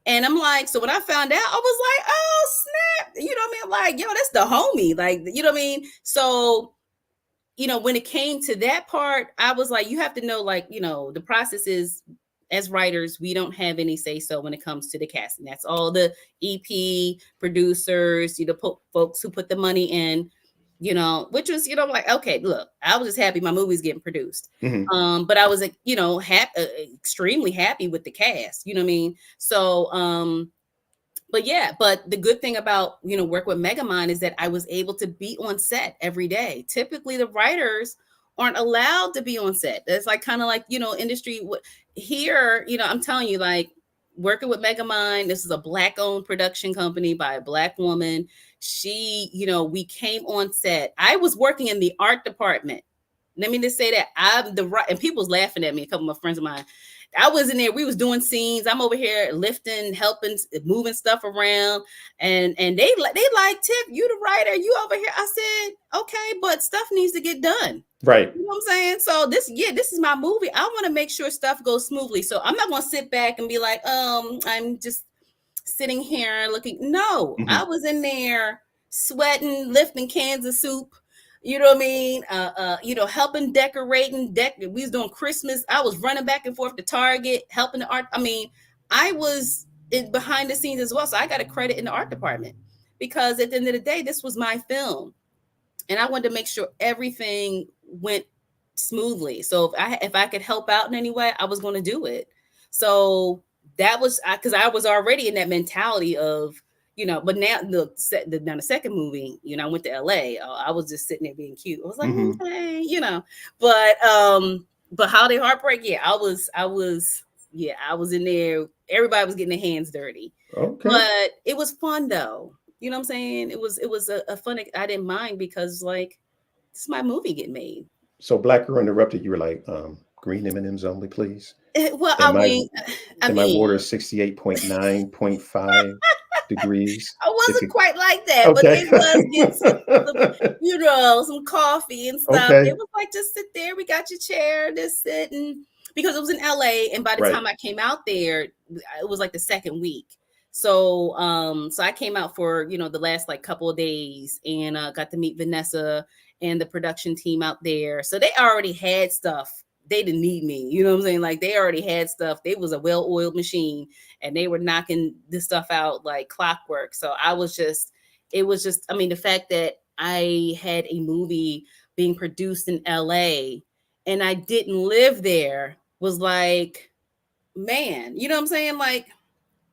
Speaker 2: And I'm like, so when I found out, I was like, oh snap, you know what I mean? Like, yo, that's the homie, like, you know what I mean? So, when it came to that part, I was like, you have to know, like, the process is, as writers, we don't have any say so when it comes to the casting. That's all the EP producers, folks who put the money in, which was, like, okay, look, I was just happy my movie's getting produced.
Speaker 1: Hmm.
Speaker 2: But I was, like, extremely happy with the cast, you know what I mean? So, but yeah, but the good thing about, work with Megamind is that I was able to be on set every day. Typically the writers aren't allowed to be on set. That's like kind of like, industry here, I'm telling you, like, working with Megamind, this is a Black owned production company by a Black woman. She, we came on set. I was working in the art department. Let me just say that I'm the right, and people's laughing at me. A couple of my friends of mine, I was in there. We was doing scenes. I'm over here lifting, helping, moving stuff around, and they like, Tiff, you the writer, you over here. I said, okay, but stuff needs to get done.
Speaker 1: Right.
Speaker 2: You know what I'm saying? So this is my movie. I want to make sure stuff goes smoothly. So I'm not gonna sit back and be like, I'm just sitting here looking. No,
Speaker 1: Hmm.
Speaker 2: I was in there sweating, lifting cans of soup. You know what I mean? Helping decorating. We was doing Christmas. I was running back and forth to Target, helping the art. I mean, I was behind the scenes as well. So I got a credit in the art department because at the end of the day, this was my film, and I wanted to make sure everything went smoothly. So if I could help out in any way, I was going to do it. So that was because I was already in that mentality of, but now now the second movie, I went to LA. I was just sitting there being cute. I was like,
Speaker 1: Hmm.
Speaker 2: hey, but Holiday Heartbreak, yeah, I was in there. Everybody was getting their hands dirty,
Speaker 1: Okay.
Speaker 2: but it was fun though. You know what I'm saying? It was a fun. I didn't mind because, like, this is my movie getting made.
Speaker 1: So Black Girl Interrupted, you were like, green M&Ms only, please.
Speaker 2: Well,
Speaker 1: And my
Speaker 2: I
Speaker 1: and my water
Speaker 2: mean,
Speaker 1: is 68.9.5 degrees.
Speaker 2: I
Speaker 1: If
Speaker 2: wasn't
Speaker 1: you
Speaker 2: quite like that, but
Speaker 1: okay.
Speaker 2: they was getting some, some coffee and stuff. They
Speaker 1: Okay.
Speaker 2: was like, just sit there. We got your chair. Just sit, and because it was in LA, and by the
Speaker 1: Right.
Speaker 2: time I came out there, it was like the second week. So, so I came out for the last like couple of days, and got to meet Vanessa and the production team out there. So they already had stuff. They didn't need me. You know what I'm saying? Like, they already had stuff. They was a well-oiled machine, and they were knocking this stuff out like clockwork. So it was just, I mean, the fact that I had a movie being produced in LA and I didn't live there was like, man, you know what I'm saying? Like,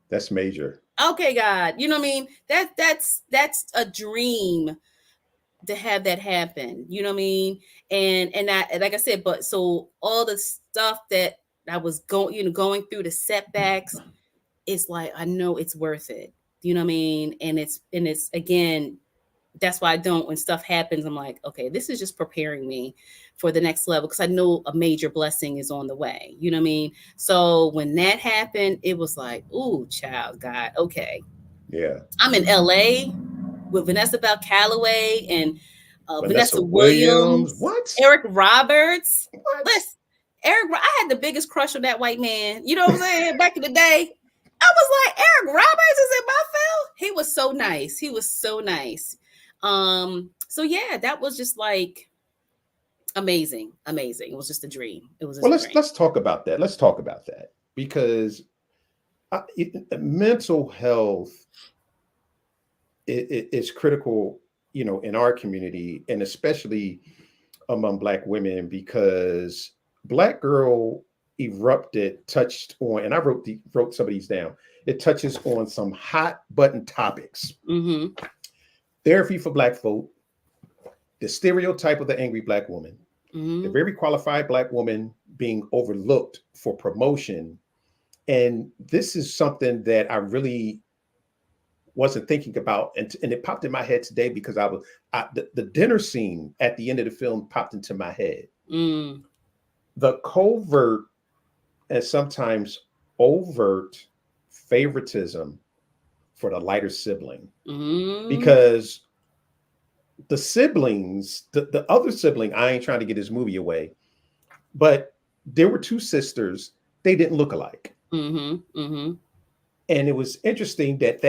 Speaker 1: That's major.
Speaker 2: okay, God, you know what I mean? That's a dream to have that happen. You know what I mean? And I, like I said, but so all the stuff that I was going through, the setbacks, it's like, I know it's worth it. You know what I mean? And it's again, that's why I don't, when stuff happens, I'm like, okay, this is just preparing me for the next level, because I know a major blessing is on the way. You know what I mean? So when that happened, it was like, ooh, child, God, okay.
Speaker 1: Yeah.
Speaker 2: I'm in LA with Vanessa Bell Calloway and
Speaker 1: Vanessa
Speaker 2: Vanessa
Speaker 1: Williams.
Speaker 2: Williams,
Speaker 1: What?
Speaker 2: Eric Roberts.
Speaker 1: What?
Speaker 2: Listen, I had the biggest crush on that white man. You know what I'm saying? Back in the day, I was like, Eric Roberts is in my film. He was so nice. He was so nice. So yeah, that was just like amazing, amazing. It was just a dream. It was
Speaker 1: Well,
Speaker 2: just a
Speaker 1: let's
Speaker 2: dream.
Speaker 1: let's talk about that. Let's talk about that because mental health it's critical, in our community, and especially among Black women, because Black Girl Erupted touched on, and I wrote some of these down. It touches on some hot button topics:
Speaker 2: Mm-hmm.
Speaker 1: therapy for Black folk, the stereotype of the angry Black woman, the
Speaker 2: Mm-hmm.
Speaker 1: very qualified Black woman being overlooked for promotion. And this is something that I really wasn't thinking about, and it popped in my head today because the dinner scene at the end of the film popped into my head.
Speaker 2: Mm.
Speaker 1: The covert and sometimes overt favoritism for the lighter sibling,
Speaker 2: Mm.
Speaker 1: because the siblings, the other sibling, I ain't trying to get his movie away, but there were two sisters. They didn't look alike.
Speaker 2: Mm-hmm. Mm-hmm.
Speaker 1: And it was interesting that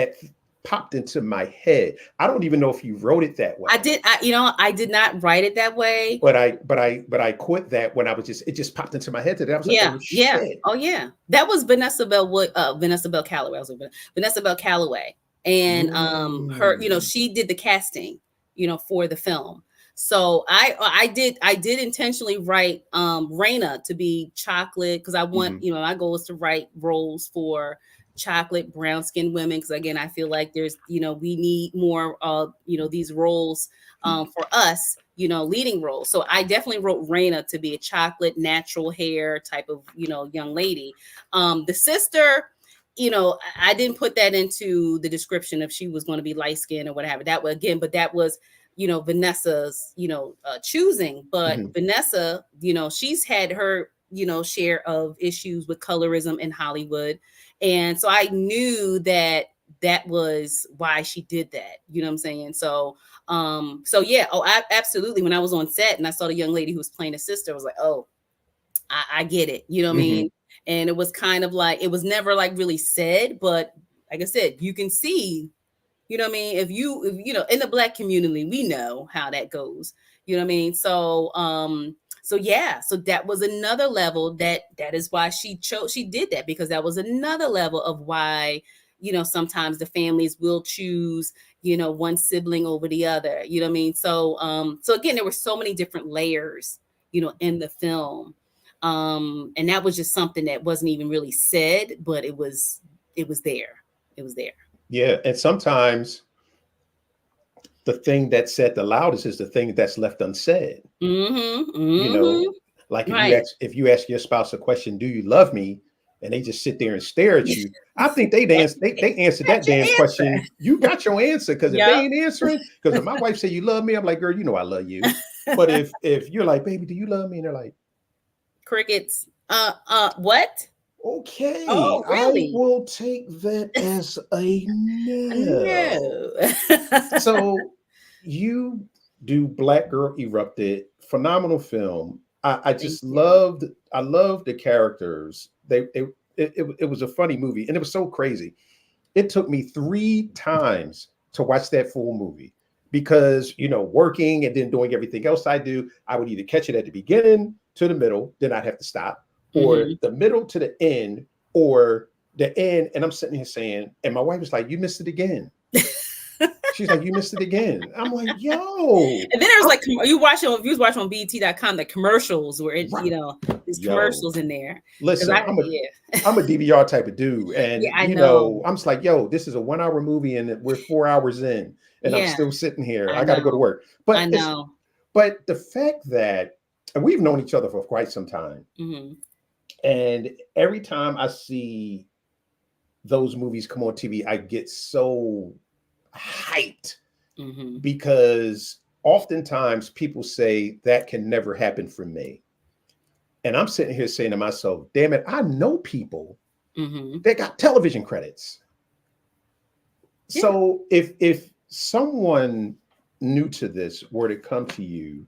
Speaker 1: popped into my head. I don't even know if you wrote it that way.
Speaker 2: I did not write it that way.
Speaker 1: But I caught that when it just popped into my head today. I was like,
Speaker 2: Yeah,
Speaker 1: oh
Speaker 2: yeah.
Speaker 1: shit.
Speaker 2: Oh yeah. That was Vanessa Bell Calloway. I was like, Vanessa Bell Calloway. And her,
Speaker 1: Mm.
Speaker 2: she did the casting, for the film. So I did intentionally write Raina to be chocolate, because I want,
Speaker 1: Mhm.
Speaker 2: my goal is to write roles for chocolate brown skinned women, because again, I feel like there's, we need more these roles for us, leading roles. So I definitely wrote Raina to be a chocolate, natural hair type of, young lady. The sister, I didn't put that into the description if she was going to be light skinned or whatever. That was again, but that was, Vanessa's, choosing. But
Speaker 1: Mhm.
Speaker 2: Vanessa, she's had her, share of issues with colorism in Hollywood. And so I knew that was why she did that. You know what I'm saying? So yeah, absolutely. When I was on set and I saw the young lady who was playing a sister, I was like, oh, I get it. You know what I mean?
Speaker 1: Mhm.
Speaker 2: And it was kind of like, it was never like really said, but like I said, you can see, what I mean? If in the Black community, we know how that goes. You know what I mean? So yeah, so that was another level that is why she did that, because that was another level of why, sometimes the families will choose, one sibling over the other. You know what I mean? So again, there were so many different layers, in the film. And that was just something that wasn't even really said, but it was there. It was there.
Speaker 1: Yeah, and sometimes the thing that's said the loudest is the thing that's left unsaid.
Speaker 2: Mm-hmm.
Speaker 1: You know,
Speaker 2: Mm-hmm.
Speaker 1: like
Speaker 2: Right.
Speaker 1: if you ask your spouse a question, "Do you love me?" and they just sit there and stare at you, I think they answered that
Speaker 2: That's your
Speaker 1: damn
Speaker 2: answer.
Speaker 1: question. You got your answer, because if they
Speaker 2: Yep.
Speaker 1: ain't answering, because if my wife say you love me, I'm like, girl, you know I love you. But if you're like, baby, do you love me? And they're like,
Speaker 2: Crickets. What?
Speaker 1: okay,
Speaker 2: Oh,
Speaker 1: I
Speaker 2: really?
Speaker 1: will take that as a no.
Speaker 2: No.
Speaker 1: So you do Black Girl Erupted, phenomenal film. I
Speaker 2: Thank
Speaker 1: just
Speaker 2: you.
Speaker 1: loved the characters. It was a funny movie, and it was so crazy. It took me 3 times to watch that full movie, because working and then doing everything else I do, I would either catch it at the beginning to the middle, then I'd have to stop, or
Speaker 2: Hmm.
Speaker 1: the middle to the end, or the end, and I'm sitting here saying, and my wife was like, "You missed it again." She's like, "You missed it again." I'm like, "Yo,
Speaker 2: And then there's
Speaker 1: I'm
Speaker 2: like if you was watching on BET.com, the commercials where
Speaker 1: right,
Speaker 2: there's
Speaker 1: yo."
Speaker 2: commercials in there. Because
Speaker 1: Listen,
Speaker 2: yeah.
Speaker 1: I'm a DVR type of dude,
Speaker 2: Yeah,
Speaker 1: and
Speaker 2: I know.
Speaker 1: I'm just like, "Yo, this is a 1 hour movie, and we're 4 hours in, and I'm
Speaker 2: Yeah,
Speaker 1: still sitting here.
Speaker 2: I
Speaker 1: I got to go to
Speaker 2: know.
Speaker 1: work."
Speaker 2: I
Speaker 1: But
Speaker 2: know.
Speaker 1: the fact that, and we've known each other for quite some time,
Speaker 2: Hmm.
Speaker 1: and every time I see those movies come on TV, I get so hyped,
Speaker 2: Hmm.
Speaker 1: because oftentimes people say that can never happen for me. And I'm sitting here saying to myself, damn it, I know people
Speaker 2: Hmm.
Speaker 1: that got television credits.
Speaker 2: Yeah.
Speaker 1: So if someone new to this were to come to you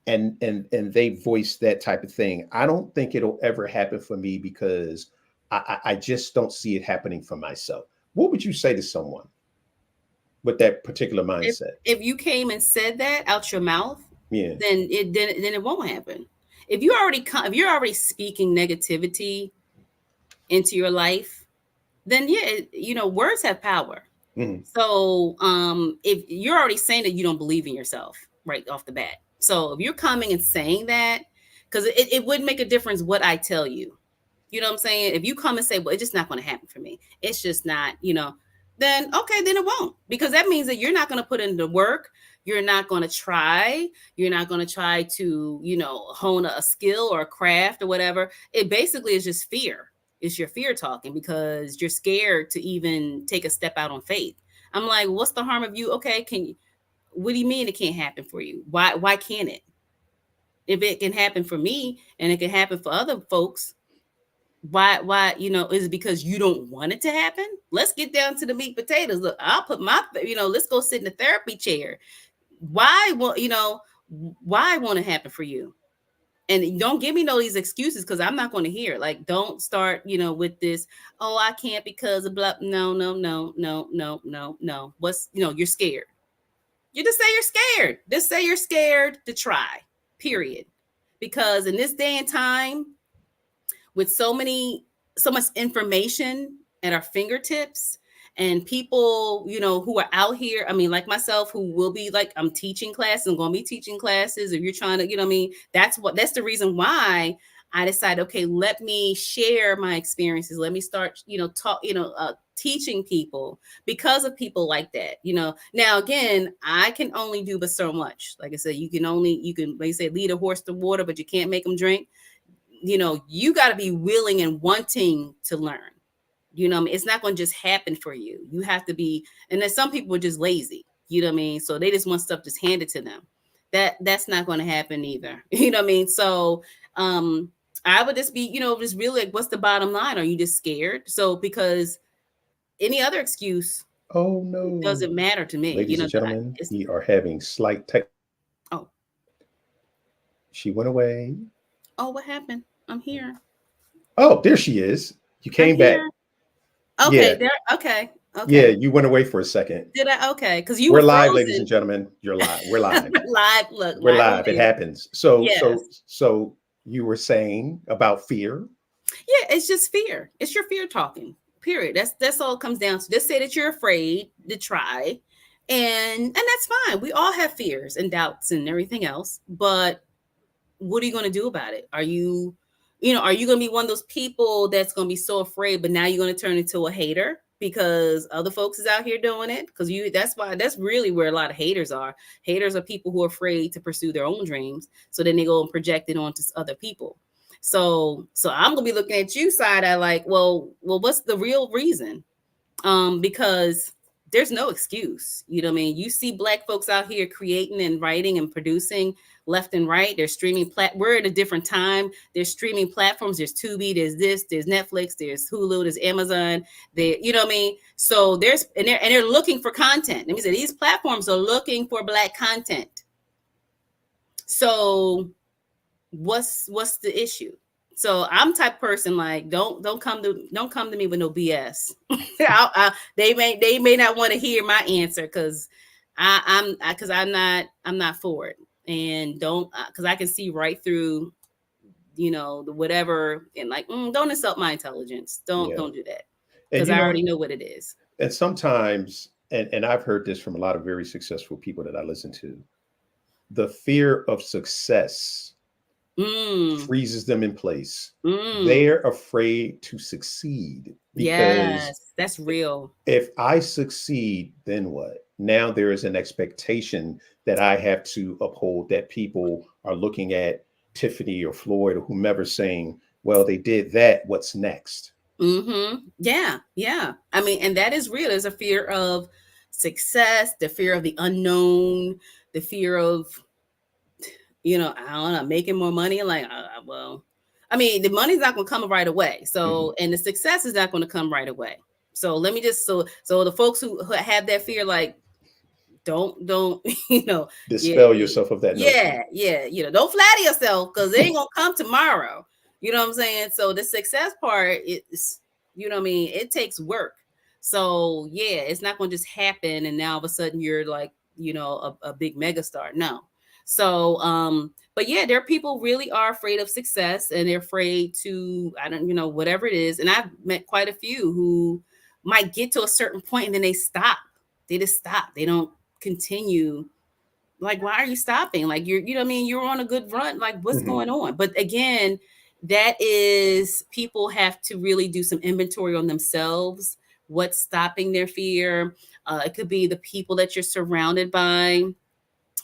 Speaker 1: and they voice that type of thing, I don't think it'll ever happen for me, because I just don't see it happening for myself. What would you say to someone with that particular
Speaker 2: if
Speaker 1: mindset?
Speaker 2: if you came and said that out your mouth,
Speaker 1: Yeah.
Speaker 2: then it won't happen. If you're already speaking negativity into your life, then yeah, words have power.
Speaker 1: Mhm.
Speaker 2: So if you're already saying that you don't believe in yourself right off the bat, so if you're coming and saying that, because it would make a difference what I tell you. You know what I'm saying? If you come and say, well, it's just not going to happen for me, it's just not, then okay, then it won't. Because that means that you're not going to put in the work. You're not going to try. You're not going to try to, hone a skill or a craft or whatever. It basically is just fear. It's your fear talking because you're scared to even take a step out on faith. I'm like, what's the harm of you? Okay, what do you mean it can't happen for you? Why can't it? If it can happen for me and it can happen for other folks, why is it because you don't want it to happen? Let's get down to the meat potatoes. Look, I'll put let's go sit in the therapy chair. Why won't it happen for you? And don't give me no these excuses, because I'm not going to hear. Like, don't start with this, oh, I can't because of blah. No, no, no, no, no, no, no. You're scared. You just say you're scared. Just say you're scared to try, period. Because in this day and time, with so much information at our fingertips, and people who are out here, I mean, like myself, who will be like, I'm teaching classes, I'm going to be teaching classes. If you're trying to, what I mean, that's the reason why I decided, okay, let me share my experiences, let me start teaching people, because of people like that. Now again, I can only do but so much. Like I said, you can like you say, lead a horse to water, but you can't make them drink. You got to be willing and wanting to learn. It's not going to just happen for you. You have to be, and then some people are just lazy, so they just want stuff just handed to them. That's not going to happen either. So I would just be, just really like, what's the bottom line? Are you just scared? So because any other excuse
Speaker 1: Oh no.
Speaker 2: doesn't matter to me.
Speaker 1: Ladies and gentlemen,
Speaker 2: It's,
Speaker 1: we are having slight tech.
Speaker 2: oh,
Speaker 1: She went away.
Speaker 2: what happened? I'm here.
Speaker 1: Oh, there she is. You
Speaker 2: I'm
Speaker 1: came back.
Speaker 2: here.
Speaker 1: Yeah.
Speaker 2: Okay, there. Okay.
Speaker 1: Yeah,
Speaker 2: Okay.
Speaker 1: you went away for a second.
Speaker 2: Did I? Okay, because you
Speaker 1: We're
Speaker 2: were
Speaker 1: live, ladies and
Speaker 2: frozen.
Speaker 1: gentlemen. You're live. We're live.
Speaker 2: Live, look,
Speaker 1: We're
Speaker 2: live on
Speaker 1: live. It
Speaker 2: air.
Speaker 1: happens. So
Speaker 2: Yes.
Speaker 1: you were saying about fear.
Speaker 2: Yeah, it's just fear. It's your fear talking. Period. That's all it comes down to. Just say that you're afraid to try, and that's fine. We all have fears and doubts and everything else. But what are you going to do about it? Are you going to be one of those people that's going to be so afraid, but now you're going to turn into a hater because other folks is out here doing it? Because that's really where a lot of haters are. Haters are people who are afraid to pursue their own dreams, so then they go and project it onto other people. So I'm gonna be looking at you side eye like, well, what's the real reason? Because there's no excuse. What I mean? You see Black folks out here creating and writing and producing left and right. They're streaming we're at a different time. There's streaming platforms. There's Tubi, there's Netflix, there's Hulu, there's Amazon. What I mean? So they're looking for content. Let me say, these platforms are looking for Black content. So what's the issue? So I'm type of person, like, don't come to me with no BS. They may not want to hear my answer, because I'm not for it, and don't, because I can see right through the whatever, and like, don't insult my intelligence. Don't do that,
Speaker 1: And
Speaker 2: because I already know what it is.
Speaker 1: and sometimes, and I've heard this from a lot of very successful people that I listen to, the fear of success freezes them in place. They're afraid to succeed because
Speaker 2: Yes, that's real.
Speaker 1: if I succeed, then what? Now there is an expectation that I have to uphold, that people are looking at Tiffany or Floyd or whomever saying, well, they did that. What's next?
Speaker 2: Yeah. I mean, and that is real. There's a fear of success, the fear of the unknown, the fear of, I don't know, making more money. Like, well, I mean, the money's not going to come right away. So, and the success is not going to come right away. So let me just, so the folks who have that fear, like, don't,
Speaker 1: Dispel yourself of that
Speaker 2: yeah,
Speaker 1: notion.
Speaker 2: yeah. Don't flatter yourself, because it ain't going to come tomorrow. You know what I'm saying? So the success part is, what I mean? It takes work. So yeah, it's not going to just happen and now all of a sudden you're like, a big megastar. No. So, but yeah, there are people really are afraid of success, and they're afraid to, I don't, whatever it is. And I've met quite a few who might get to a certain point and then they stop. just stop. They don't continue. Like, why are you stopping? Like, you know what I mean? You're on a good run. Like, what's
Speaker 1: Hmm.
Speaker 2: going on? But again, that is, people have to really do some inventory on themselves. What's stopping their fear? It could be the people that you're surrounded by,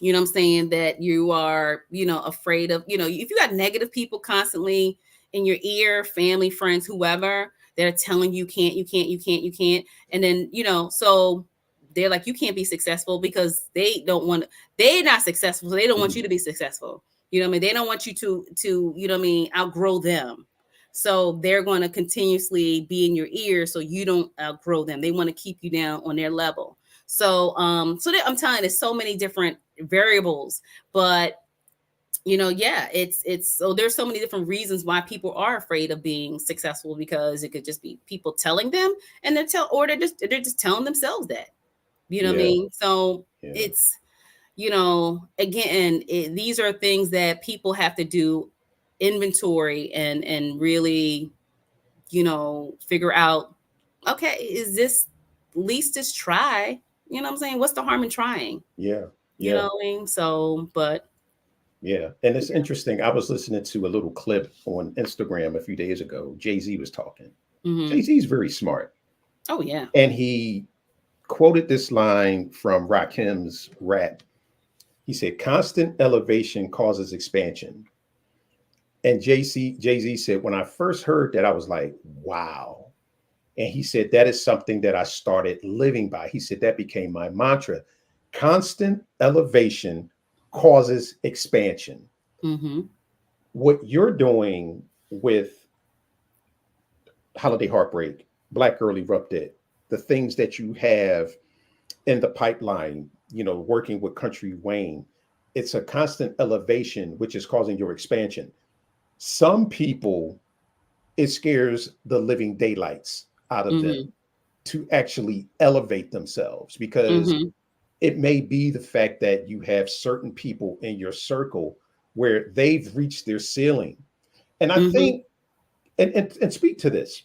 Speaker 2: you know what I'm saying, that you are, afraid of. If you got negative people constantly in your ear, family, friends, whoever, that are telling you can't, you can't, you can't, you can't. And then, so they're like, you can't be successful because they're not successful. So they don't want
Speaker 1: Hmm.
Speaker 2: you to be successful. You know what I mean? They don't want you to, you know what I mean, outgrow them. So they're going to continuously be in your ear so you don't outgrow them. They want to keep you down on their level. I'm telling you, there's so many different variables, but yeah, it's so there's so many different reasons why people are afraid of being successful, because it could just be people telling them, and they're just telling themselves that, you know what I
Speaker 1: Yeah.
Speaker 2: mean? So
Speaker 1: Yeah.
Speaker 2: it's, again, these are things that people have to do inventory and really, figure out, okay, is this, least is try, you know what I'm saying? What's the harm in trying?
Speaker 1: Yeah.
Speaker 2: You know
Speaker 1: Yeah.
Speaker 2: what I mean? So, but
Speaker 1: Yeah. And it's
Speaker 2: yeah.
Speaker 1: interesting. I was listening to a little clip on Instagram a few days ago. Jay-Z was talking.
Speaker 2: Hmm.
Speaker 1: Jay-Z's very smart.
Speaker 2: Oh yeah.
Speaker 1: And he quoted this line from Rakim's rap. He said, constant elevation causes expansion. And Jay-Z said, when I first heard that, I was like, wow. And he said, that is something that I started living by. He said, that became my mantra. Constant elevation causes expansion.
Speaker 2: Hmm.
Speaker 1: What you're doing with Holiday Heartbreak, Black Girl Erupted, the things that you have in the pipeline, working with Country Wayne, it's a constant elevation, which is causing your expansion. Some people, it scares the living daylights out of
Speaker 2: Hmm.
Speaker 1: them to actually elevate themselves, because
Speaker 2: Hmm.
Speaker 1: it may be the fact that you have certain people in your circle where they've reached their ceiling. And I
Speaker 2: Hmm.
Speaker 1: think, and speak to this,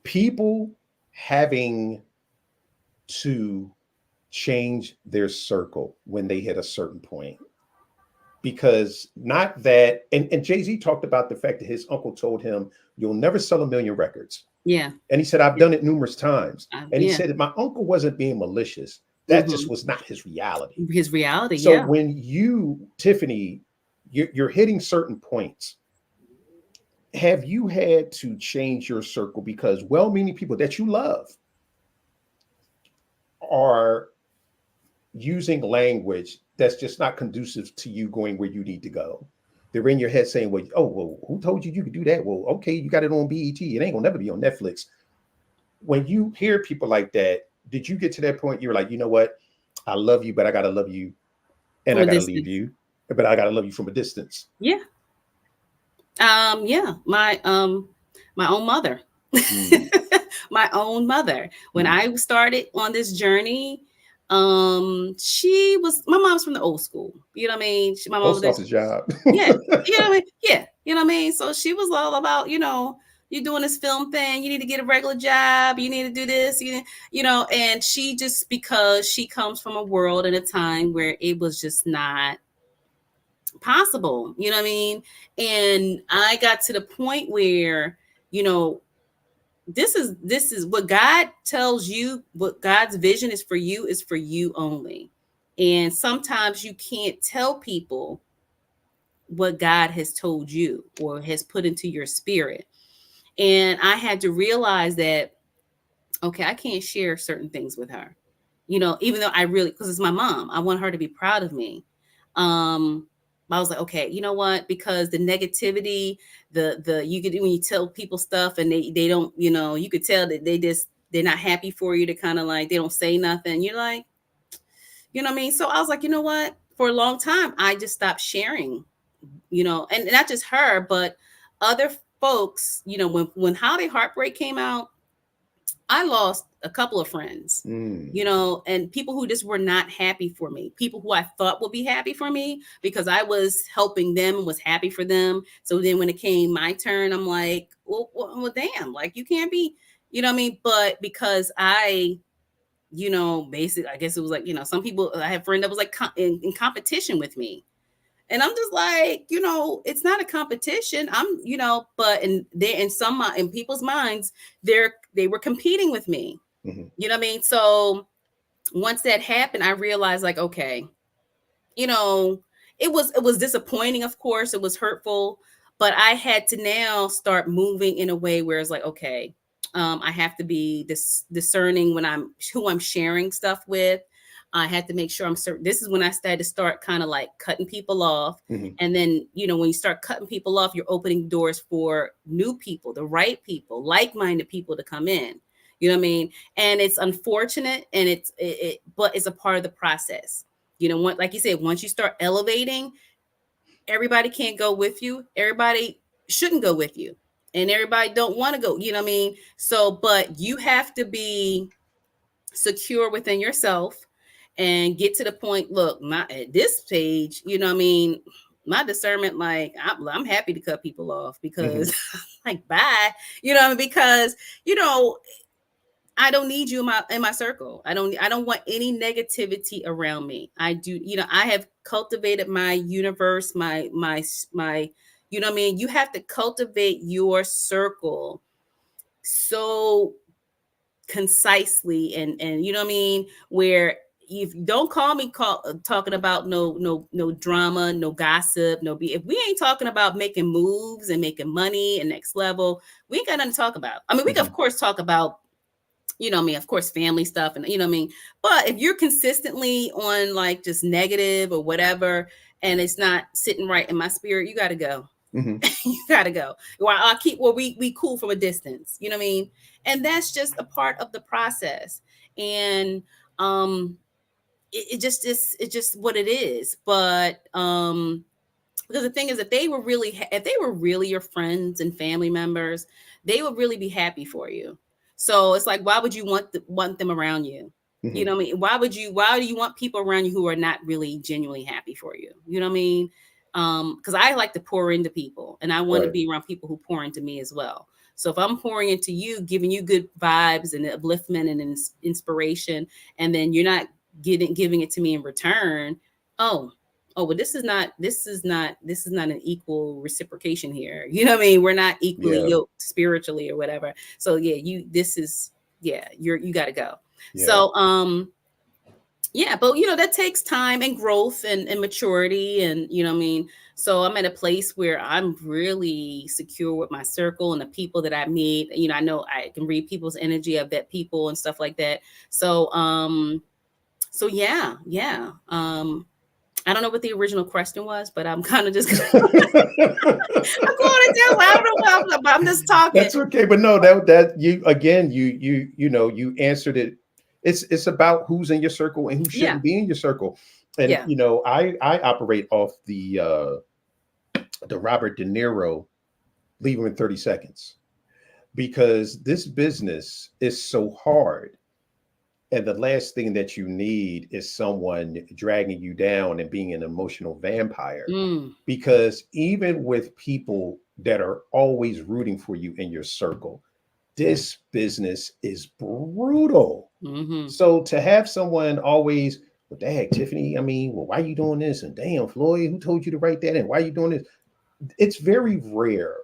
Speaker 1: people having to change their circle when they hit a certain point. Because not that, and Jay-Z talked about the fact that his uncle told him, you'll never sell a million records.
Speaker 2: Yeah.
Speaker 1: And he said, I've done it numerous times. And he
Speaker 2: Yeah.
Speaker 1: said that my uncle wasn't being malicious. That just
Speaker 2: Hmm.
Speaker 1: was not his reality.
Speaker 2: His reality.
Speaker 1: So
Speaker 2: Yeah.
Speaker 1: when you, Tiffany, you're hitting certain points, have you had to change your circle because well-meaning people that you love are using language that's just not conducive to you going where you need to go? They're in your head saying, well, oh, well, who told you you could do that? Well, okay, you got it on BET. It ain't gonna never be on Netflix. When you hear people like that, did you get to that point? You're like, you know what? I love you, but I gotta love you, and
Speaker 2: From
Speaker 1: I
Speaker 2: a
Speaker 1: gotta leave
Speaker 2: distance.
Speaker 1: you, but I gotta love you from a distance.
Speaker 2: Yeah. Yeah. My own mother.
Speaker 1: Mm,
Speaker 2: My own mother. When
Speaker 1: mm.
Speaker 2: I started on this journey, my mom's from the old school. You know what I mean? My mom
Speaker 1: Post
Speaker 2: was,
Speaker 1: office job.
Speaker 2: yeah, you know what I mean? Yeah, you know what I mean? So she was all about, you're doing this film thing, you need to get a regular job, you need to do this, and she, just because she comes from a world and a time where it was just not possible, you know what I mean? And I got to the point where, you know, this is what God tells you, what God's vision is for you only. And sometimes you can't tell people what God has told you or has put into your spirit. And I had to realize that, okay, I can't share certain things with her. Even though because it's my mom, I want her to be proud of me. Um, I was like, okay, you know what? Because the negativity, you could, when you tell people stuff and they don't, you could tell that they're not happy for you, to kind of like, they don't say nothing. You're like, you know what I mean? So I was like, you know what? For a long time, I just stopped sharing, and not just her, but other folks. When Holiday Heartbreak came out, I lost a couple of friends,
Speaker 1: Mm,
Speaker 2: and people who just were not happy for me, people who I thought would be happy for me because I was helping them and was happy for them. So then when it came my turn, I'm like, well, damn, like, you can't be, you know what I mean? But because I basically, I guess it was like, some people, I had a friend that was like in competition with me. And I'm just like, it's not a competition. But in people's minds, they were competing with me.
Speaker 1: Mm-hmm.
Speaker 2: You know what I mean? So once that happened, I realized like, okay, it was disappointing, of course, it was hurtful, but I had to now start moving in a way where it's like, okay, I have to be discerning when who I'm sharing stuff with. I had to make sure I'm certain. This is when I started to start kind of like cutting people off.
Speaker 1: Mm-hmm.
Speaker 2: And then, when you start cutting people off, you're opening doors for new people, the right people, like-minded people to come in. You know what I mean? And it's unfortunate, and but it's a part of the process. Like you said, once you start elevating, everybody can't go with you. Everybody shouldn't go with you. And everybody don't want to go, you know what I mean? So, but you have to be secure within yourself and get to the point, look, not at this stage, you know what I mean? My discernment, like, I'm happy to cut people off because like, bye, because, I don't need you in my circle. I don't want any negativity around me. I do, I have cultivated my universe, my, you know what I mean? You have to cultivate your circle so concisely, and you know what I mean, where if don't call me talking about no drama, no gossip, if we ain't talking about making moves and making money and next level, we ain't got nothing to talk about. I mean, we can of course talk about, of course, family stuff, and but if you're consistently on like just negative or whatever, and it's not sitting right in my spirit, you got to go.
Speaker 1: Mm-hmm.
Speaker 2: You got to go. We cool from a distance, you know what I mean? And that's just a part of the process. And it's just what it is. But because the thing is, if they were really your friends and family members, they would really be happy for you. So it's like, why would you want them around you?
Speaker 1: Mm-hmm.
Speaker 2: You know what I mean? Why do you want people around you who are not really genuinely happy for you? You know what I mean? Because I like to pour into people, and I want to be around people who pour into me as well. So if I'm pouring into you, giving you good vibes and upliftment and inspiration, and then you're not giving it to me in return, well, this is not an equal reciprocation here. You know what I mean? We're not equally yoked spiritually or whatever. So yeah, you got to go.
Speaker 1: Yeah.
Speaker 2: So but that takes time and growth and maturity, and you know what I mean? So I'm at a place where I'm really secure with my circle and the people that I meet. I know I can read people's energy, I vet people and stuff like that. So yeah. I don't know what the original question was, but I'm kind of just I'm going to tell. I don't know, but I'm just talking.
Speaker 1: That's okay, but no, that you answered it. It's about who's in your circle and who shouldn't be in your circle. And I operate off the Robert De Niro, Leave Him in 30 Seconds, because this business is so hard. And the last thing that you need is someone dragging you down and being an emotional vampire. Because even with people that are always rooting for you in your circle, this business is brutal. So to have someone always, well, dang, Tiffany, I mean, well, why are you doing this? And damn, Floyd, who told you to write that? And why are you doing this? It's very rare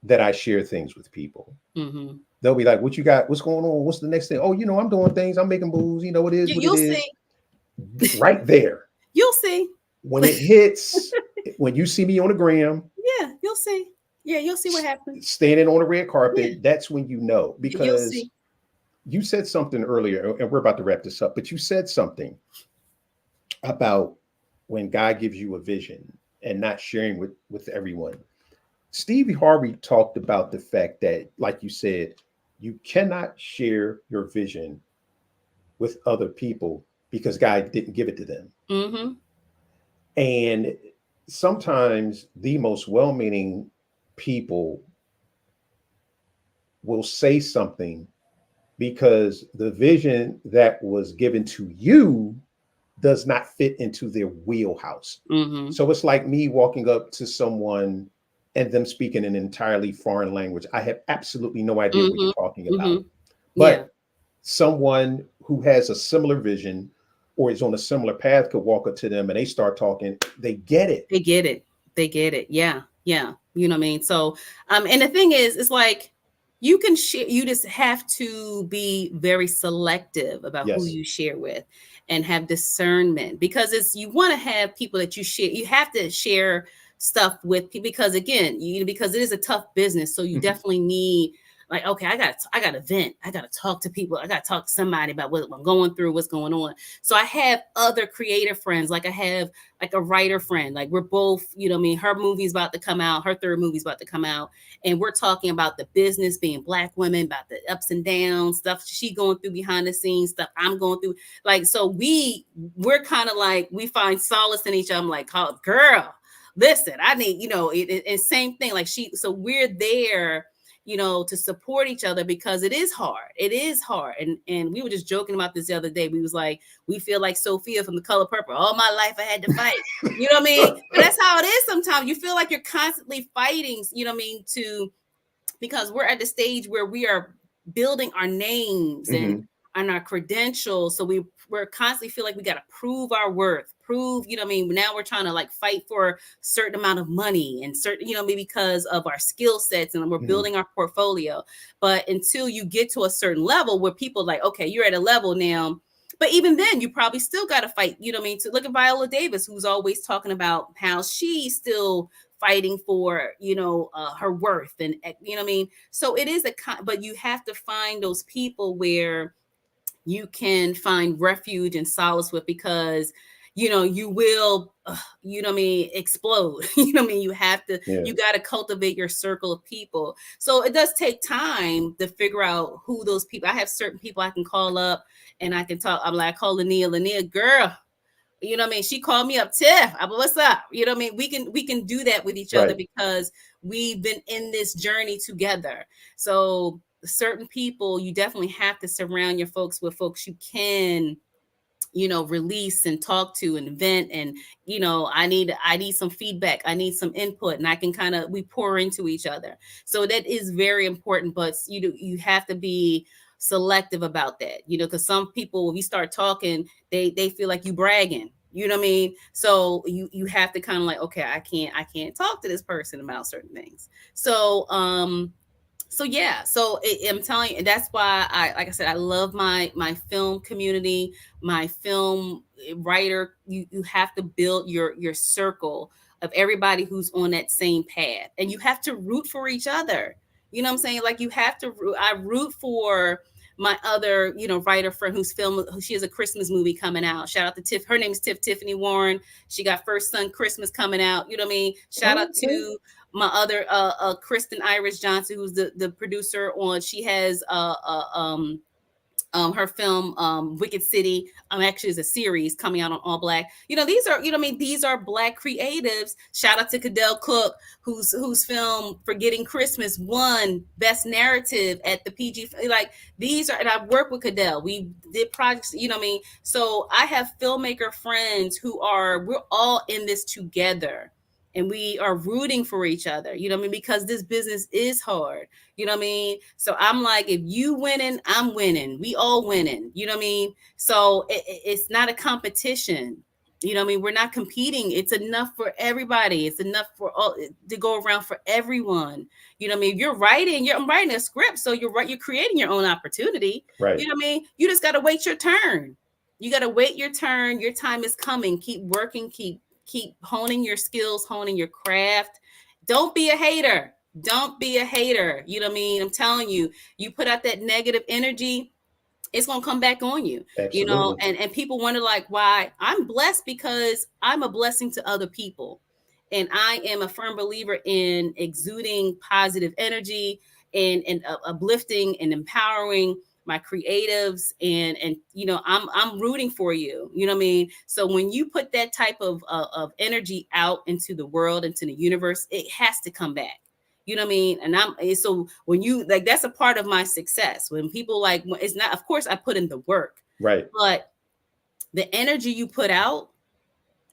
Speaker 1: that I share things with people. They'll be like, what you got? What's going on? What's the next thing? Oh, I'm doing things. I'm making moves. It is what it is. See. Right there.
Speaker 2: You'll see.
Speaker 1: When it hits, when you see me on the gram.
Speaker 2: Yeah, you'll see. Yeah, you'll see what happens.
Speaker 1: Standing on the red carpet, that's when you know. Because you said something earlier, and we're about to wrap this up, but you said something about when God gives you a vision and not sharing with everyone. Stevie Harvey talked about the fact that, like you said, you cannot share your vision with other people because God didn't give it to them. And sometimes the most well-meaning people will say something because the vision that was given to you does not fit into their wheelhouse. So it's like me walking up to someone and them speaking an entirely foreign language. I have absolutely no idea what you're talking about. But someone who has a similar vision or is on a similar path could walk up to them and they start talking, they get it.
Speaker 2: They get it. They get it. Yeah. Yeah. You know what I mean? So, and the thing is, it's like you can share, you just have to be very selective about who
Speaker 1: Yes.
Speaker 2: you share with and have discernment, because it's, you want to have people that you share, you have to share stuff with because again, because it is a tough business. So you
Speaker 1: Mhm.
Speaker 2: definitely need, like, okay, I got to vent. I got to talk to people. I got to talk to somebody about what I'm going through, what's going on. So I have other creative friends. Like I have like a writer friend, like we're both, you know what I mean, her movie's about to come out, her third movie's about to come out, and we're talking about the business, being Black women, about the ups and downs, stuff she going through behind the scenes, stuff I'm going through, like, so we're kind of like, we find solace in each other. I'm like, oh girl, listen, I need, and same thing, like so we're there, to support each other, because it is hard. It is hard. And we were just joking about this the other day. We was like, we feel like Sophia from The Color Purple. All my life I had to fight. You know what I mean? But that's how it is sometimes. You feel like you're constantly fighting, you know what I mean, because we're at the stage where we are building our names
Speaker 1: Mhm.
Speaker 2: and our credentials. So we're constantly feel like we got to prove our worth, prove, you know what I mean? Now we're trying to like fight for a certain amount of money and certain, maybe because of our skill sets, and we're
Speaker 1: Mhm.
Speaker 2: building our portfolio. But until you get to a certain level where people like, okay, you're at a level now. But even then, you probably still got to fight, you know what I mean? To look at Viola Davis, who's always talking about how she's still fighting for, her worth, and you know what I mean? So it is but you have to find those people where you can find refuge and solace with, because you will you know what I mean, explode. You know what I mean?
Speaker 1: Yeah.
Speaker 2: You got to cultivate your circle of people. So it does take time to figure out who those people. I have certain people I can call up and I can talk. I'm like, I call Lania, girl, you know what I mean? She called me up, Tiff. I'm like, what's up? You know what I mean? We can do that with each other
Speaker 1: Right.
Speaker 2: because we've been in this journey together. So certain people, you definitely have to surround your folks with folks you can, release and talk to and vent. And I need some feedback, I need some input, and I can kind of, we pour into each other. So that is very important. But you have to be selective about that, because some people, when we start talking, they feel like you bragging, you know what I mean? So you have to kind of like, okay, I can't talk to this person about certain things. So yeah, so I'm telling you, and that's why like I said, I love my film community, my film writer. You have to build your circle of everybody who's on that same path, and you have to root for each other. You know what I'm saying? Like, you have to I root for my other, writer friend she has a Christmas movie coming out. Shout out to Tiff. Her name is Tiffany Warren. She got First Son Christmas coming out. You know what I mean? Shout out
Speaker 1: Okay.
Speaker 2: to my other Kristen Iris Johnson, who's the producer on. She has her film Wicked City. Actually is a series coming out on All Black. These are, I mean, these are Black creatives. Shout out to Cadell Cook, whose film Forgetting Christmas won Best Narrative at the PG. Like, these are, and I've worked with Cadell. We did projects, you know what I mean? So I have filmmaker friends we're all in this together. And we are rooting for each other, you know what I mean? Because this business is hard. You know what I mean? So I'm like, if you winning, I'm winning. We all winning. You know what I mean? So it's not a competition. You know what I mean? We're not competing. It's enough for everybody. It's enough for all to go around for everyone. You know what I mean? I'm writing a script. So you're creating your own opportunity.
Speaker 1: Right.
Speaker 2: You know what I mean? You just got to wait your turn. You got to wait your turn. Your time is coming. Keep working. Keep honing your skills, honing your craft. Don't be a hater. Don't be a hater. You know what I mean? I'm telling you, you put out that negative energy, it's gonna come back on you.
Speaker 1: Absolutely.
Speaker 2: And people wonder like why. I'm blessed because I'm a blessing to other people. And I am a firm believer in exuding positive energy and uplifting and empowering my creatives, and I'm rooting for you. You know what I mean? So when you put that type of energy out into the world, into the universe, it has to come back. You know what I mean? And so when you like, that's a part of my success. When people like, it's not, of course I put in the work,
Speaker 1: Right.
Speaker 2: but the energy you put out,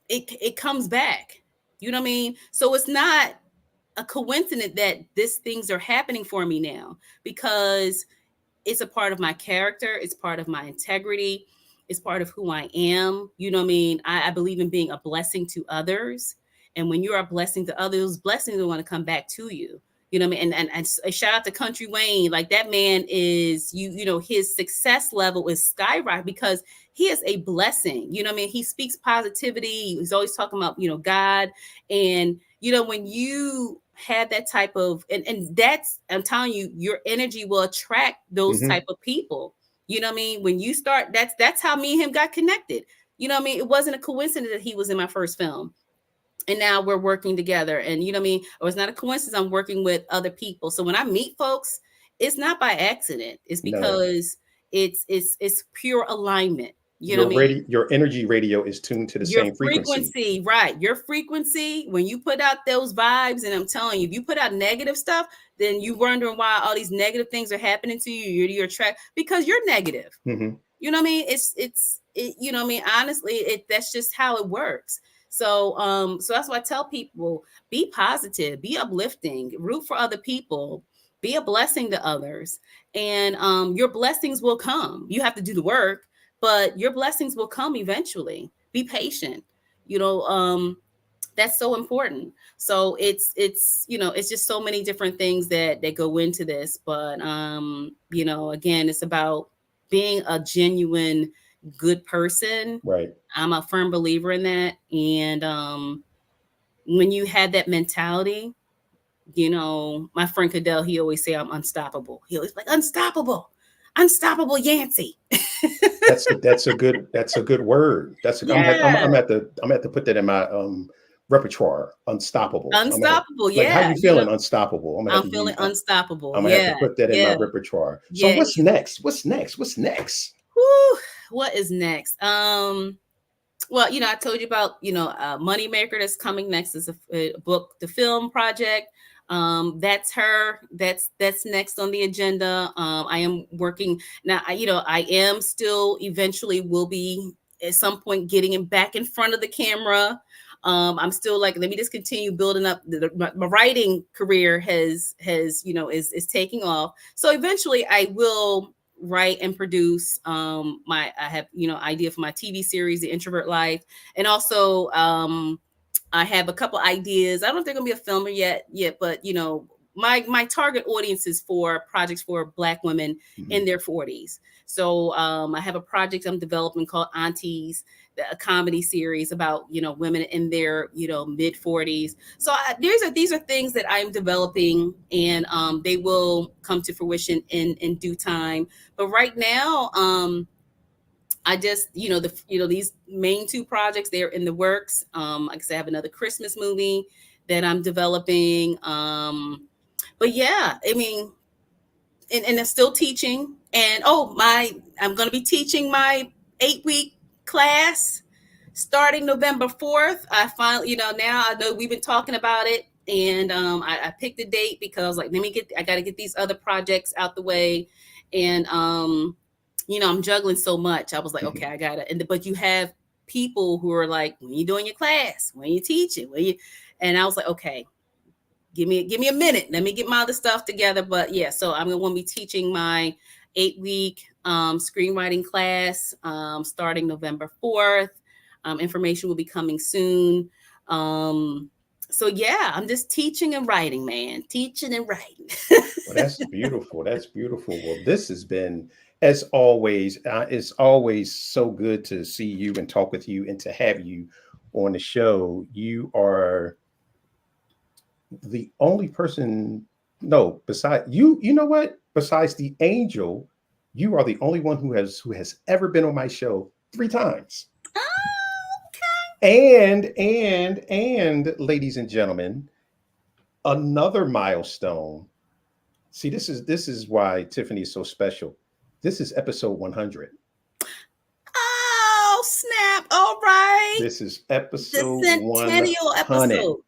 Speaker 2: it comes back. You know what I mean? So it's not a coincidence that these things are happening for me now, because it's a part of my character. It's part of my integrity. It's part of who I am. You know what I mean? I believe in being a blessing to others. And when you're a blessing to others, blessings will want to come back to you. You know what I mean? And a shout out to Country Wayne. Like that man is, you know, his success level is skyrocket because he is a blessing. You know what I mean? He speaks positivity. He's always talking about, you know, God. And, you know, when you have that type of, and that's, I'm telling you, your energy will attract those
Speaker 1: Mm-hmm.
Speaker 2: type of people. You know what I mean? When you start, that's how me and him got connected. You know what I mean? It wasn't a coincidence that he was in my first film. And now we're working together. And you know what I mean? Or it's not a coincidence I'm working with other people. So when I meet folks, it's not by accident. It's
Speaker 1: No,
Speaker 2: because it's pure alignment. You know what I mean?
Speaker 1: your energy radio is tuned to the
Speaker 2: Your
Speaker 1: same frequency.
Speaker 2: frequency, right? Your frequency, when you put out those vibes, and I'm telling you, if you put out negative stuff, then you wondering why all these negative things are happening to you. You're track because you're negative.
Speaker 1: Mm-hmm.
Speaker 2: You know what I mean? You know what I mean? Honestly, that's just how it works. So that's why I tell people, be positive, be uplifting, root for other people, be a blessing to others, and your blessings will come. You have to do the work, but your blessings will come eventually. Be patient. You know, that's so important. So it's you know, it's just so many different things that go into this, but you know, again, it's about being a genuine good person.
Speaker 1: Right.
Speaker 2: I'm a firm believer in that. And when you had that mentality, you know, my friend Cadell, he always say I'm unstoppable. He always like unstoppable, unstoppable Yancey.
Speaker 1: That's a good word. That's a,
Speaker 2: Yeah,
Speaker 1: I'm at to put that in my repertoire. Unstoppable.
Speaker 2: unstoppable.
Speaker 1: Like how
Speaker 2: Yeah,
Speaker 1: you
Speaker 2: you know,
Speaker 1: feeling? Unstoppable. I'm gonna have
Speaker 2: I'm
Speaker 1: to
Speaker 2: feeling
Speaker 1: use.
Speaker 2: unstoppable.
Speaker 1: I'm gonna have to
Speaker 2: Yeah,
Speaker 1: put that in my
Speaker 2: yeah,
Speaker 1: repertoire. So
Speaker 2: yeah.
Speaker 1: what's next? What's next? What's next?
Speaker 2: Whew, what is next? Well, you know, I told you about, you know, Moneymaker that's coming next is a book, the film project. That's her. That's next on the agenda. I am working now. You know, I am still eventually will be at some point getting him back in front of the camera. I'm still like, let me just continue building up. My writing career has you know is taking off. So eventually, I will write and produce I have, you know, idea for my TV series, The Introvert Life. And also I have a couple ideas. I don't know if they're gonna be a filmer yet, but you know, my target audience is for projects for Black women in their 40s. So I have a project I'm developing called Aunties, a comedy series about, you know, women in their, you know, mid 40s. So these are things that I'm developing, and they will come to fruition in due time. But right now, I just, you know, these main two projects, they're in the works. Like I said, I have another Christmas movie that I'm developing. But yeah, I mean, and I'm still teaching. And I'm going to be teaching my 8-week class starting November 4th. I finally, you know, now I know we've been talking about it, and I picked a date because like, I got to get these other projects out the way. And you know, I'm juggling so much. I was like, okay, I gotta. But you have people who are like, when you doing your class, when you teaching, and I was like, okay, give me a minute. Let me get my other stuff together. But yeah, so I'm going to be teaching my 8-week screenwriting class starting November 4th. Information will be coming soon. So yeah, I'm just teaching and writing, man. Teaching and writing.
Speaker 1: Well, that's beautiful. That's beautiful. Well, this has been, as always, it's always so good to see you and talk with you and to have you on the show. You are the only person, no, besides you, you know what? Besides the angel, you are the only one who has ever been on my show 3 times. And ladies and gentlemen, another milestone. See, this is why Tiffany is so special. This is episode 100.
Speaker 2: Oh, snap. All right.
Speaker 1: This is
Speaker 2: The
Speaker 1: episode
Speaker 2: centennial
Speaker 1: 100.
Speaker 2: episode.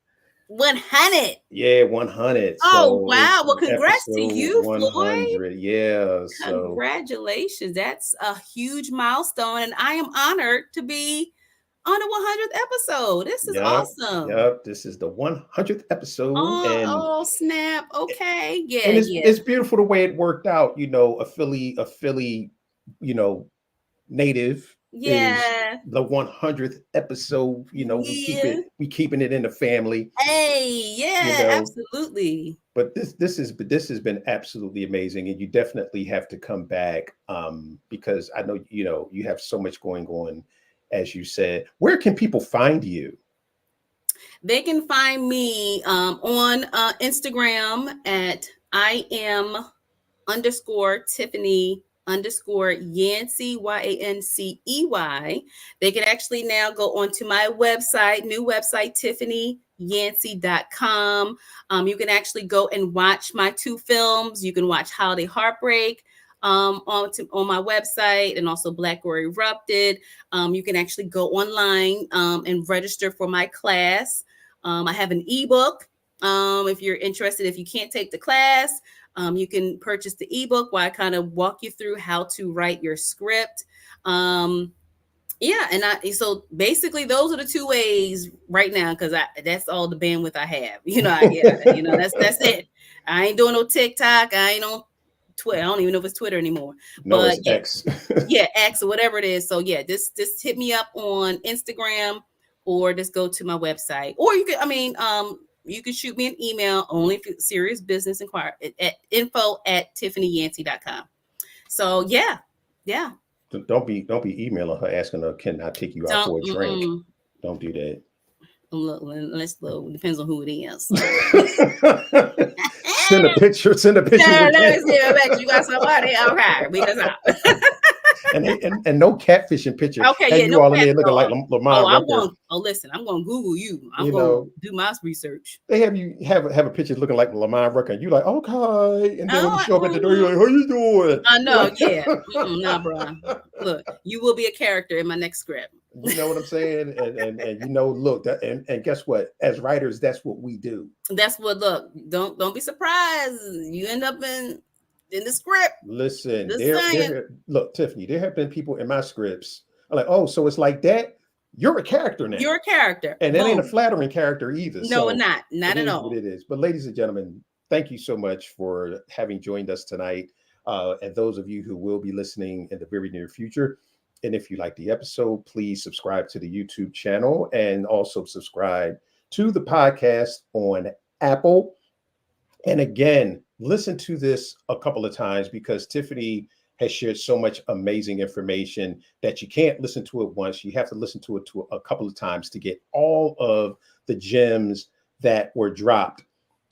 Speaker 2: 100.
Speaker 1: Yeah, 100.
Speaker 2: Oh,
Speaker 1: So
Speaker 2: wow.
Speaker 1: it's
Speaker 2: Well, congrats to
Speaker 1: episode
Speaker 2: you, Floyd.
Speaker 1: 100. Yeah. So
Speaker 2: Congratulations. That's a huge milestone. And I am honored to be on the 100th episode. This is
Speaker 1: Yep,
Speaker 2: awesome.
Speaker 1: yep. This is the 100th episode,
Speaker 2: Oh, oh, snap. Okay. Yeah,
Speaker 1: and
Speaker 2: yeah.
Speaker 1: it's beautiful the way it worked out. You know, a Philly, you know, native is
Speaker 2: Yeah.
Speaker 1: the 100th episode. You know,
Speaker 2: Yeah.
Speaker 1: we keeping it in the family.
Speaker 2: Hey,
Speaker 1: You
Speaker 2: yeah,
Speaker 1: know,
Speaker 2: absolutely.
Speaker 1: but this has been absolutely amazing, and you definitely have to come back because I know you have so much going on, as you said. Where can people find you?
Speaker 2: They can find me on Instagram at I am underscore Tiffany underscore Yancey, Yancey. They can actually now go onto my website, new website, tiffanyyancey.com. You can actually go and watch my 2 films. You can watch Holiday Heartbreak on my website, and also Black or Erupted. You can actually go online and register for my class. I have an ebook. If you're interested, if you can't take the class, you can purchase the ebook where I kind of walk you through how to write your script. Yeah, and so basically those are the 2 ways right now, because that's all the bandwidth I have. That's it. I ain't doing no TikTok. I ain't on Twitter. I don't even know if it's Twitter anymore.
Speaker 1: No,
Speaker 2: But
Speaker 1: it's
Speaker 2: yeah,
Speaker 1: X.
Speaker 2: yeah, X or whatever it is. So yeah, just hit me up on Instagram, or just go to my website. Or you can shoot me an email, only if it's serious business inquiry, at info@tiffanyyancey.com. So yeah.
Speaker 1: Don't be emailing her asking her, can I take you out
Speaker 2: Don't
Speaker 1: for a drink? Don't do that.
Speaker 2: look, depends on who it is.
Speaker 1: Send a picture. Send a picture.
Speaker 2: Yeah, let me see. I bet you got somebody. Okay, because
Speaker 1: and no catfishing picture.
Speaker 2: okay,
Speaker 1: Have
Speaker 2: yeah,
Speaker 1: you
Speaker 2: no
Speaker 1: all in
Speaker 2: cat.
Speaker 1: there looking like Lamar Rucker?
Speaker 2: Listen, I'm going to Google you. I'm
Speaker 1: You
Speaker 2: going to
Speaker 1: know,
Speaker 2: do my research.
Speaker 1: they have you have a picture looking like Lamar Rucker, and you like, okay. And then when you
Speaker 2: Oh,
Speaker 1: show up at the door, you're like, how you doing?
Speaker 2: I know,
Speaker 1: Like,
Speaker 2: yeah. Nah, bro. Look, you will be a character in my next script.
Speaker 1: you know what I'm saying? And look, and guess what? As writers, that's what we do.
Speaker 2: That's what. Look, don't be surprised. You end up in the script.
Speaker 1: Listen,
Speaker 2: Just saying.
Speaker 1: look, Tiffany, there have been people in my scripts. I'm like, oh, so it's like that. You're a character now.
Speaker 2: You're a character.
Speaker 1: And that ain't a
Speaker 2: Boom.
Speaker 1: flattering character either.
Speaker 2: No,
Speaker 1: So
Speaker 2: not
Speaker 1: it
Speaker 2: at
Speaker 1: is
Speaker 2: all.
Speaker 1: what it is. But ladies and gentlemen, thank you so much for having joined us tonight. And those of you who will be listening in the very near future. And if you like the episode, please subscribe to the YouTube channel, and also subscribe to the podcast on Apple. And again, listen to this a couple of times, because Tiffany has shared so much amazing information that you can't listen to it once. You have to listen to it a couple of times to get all of the gems that were dropped.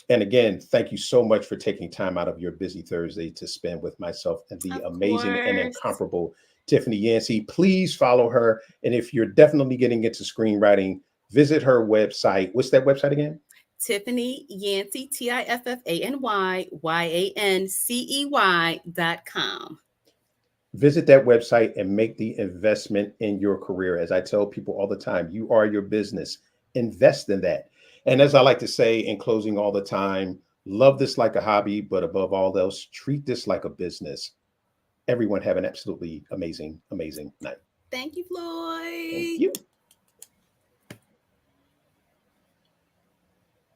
Speaker 1: And again, thank you so much for taking time out of your busy Thursday to spend with myself and the amazing and incomparable Tiffany Yancey. Please follow her. And if you're definitely getting into screenwriting, visit her website. What's that website again?
Speaker 2: Tiffany Yancey, TiffanyYancey.com.
Speaker 1: Visit that website and make the investment in your career. As I tell people all the time, you are your business. Invest in that. And as I like to say in closing all the time, love this like a hobby, but above all else, treat this like a business. Everyone have an absolutely amazing, amazing night.
Speaker 2: Thank you, Floyd.
Speaker 1: Thank you.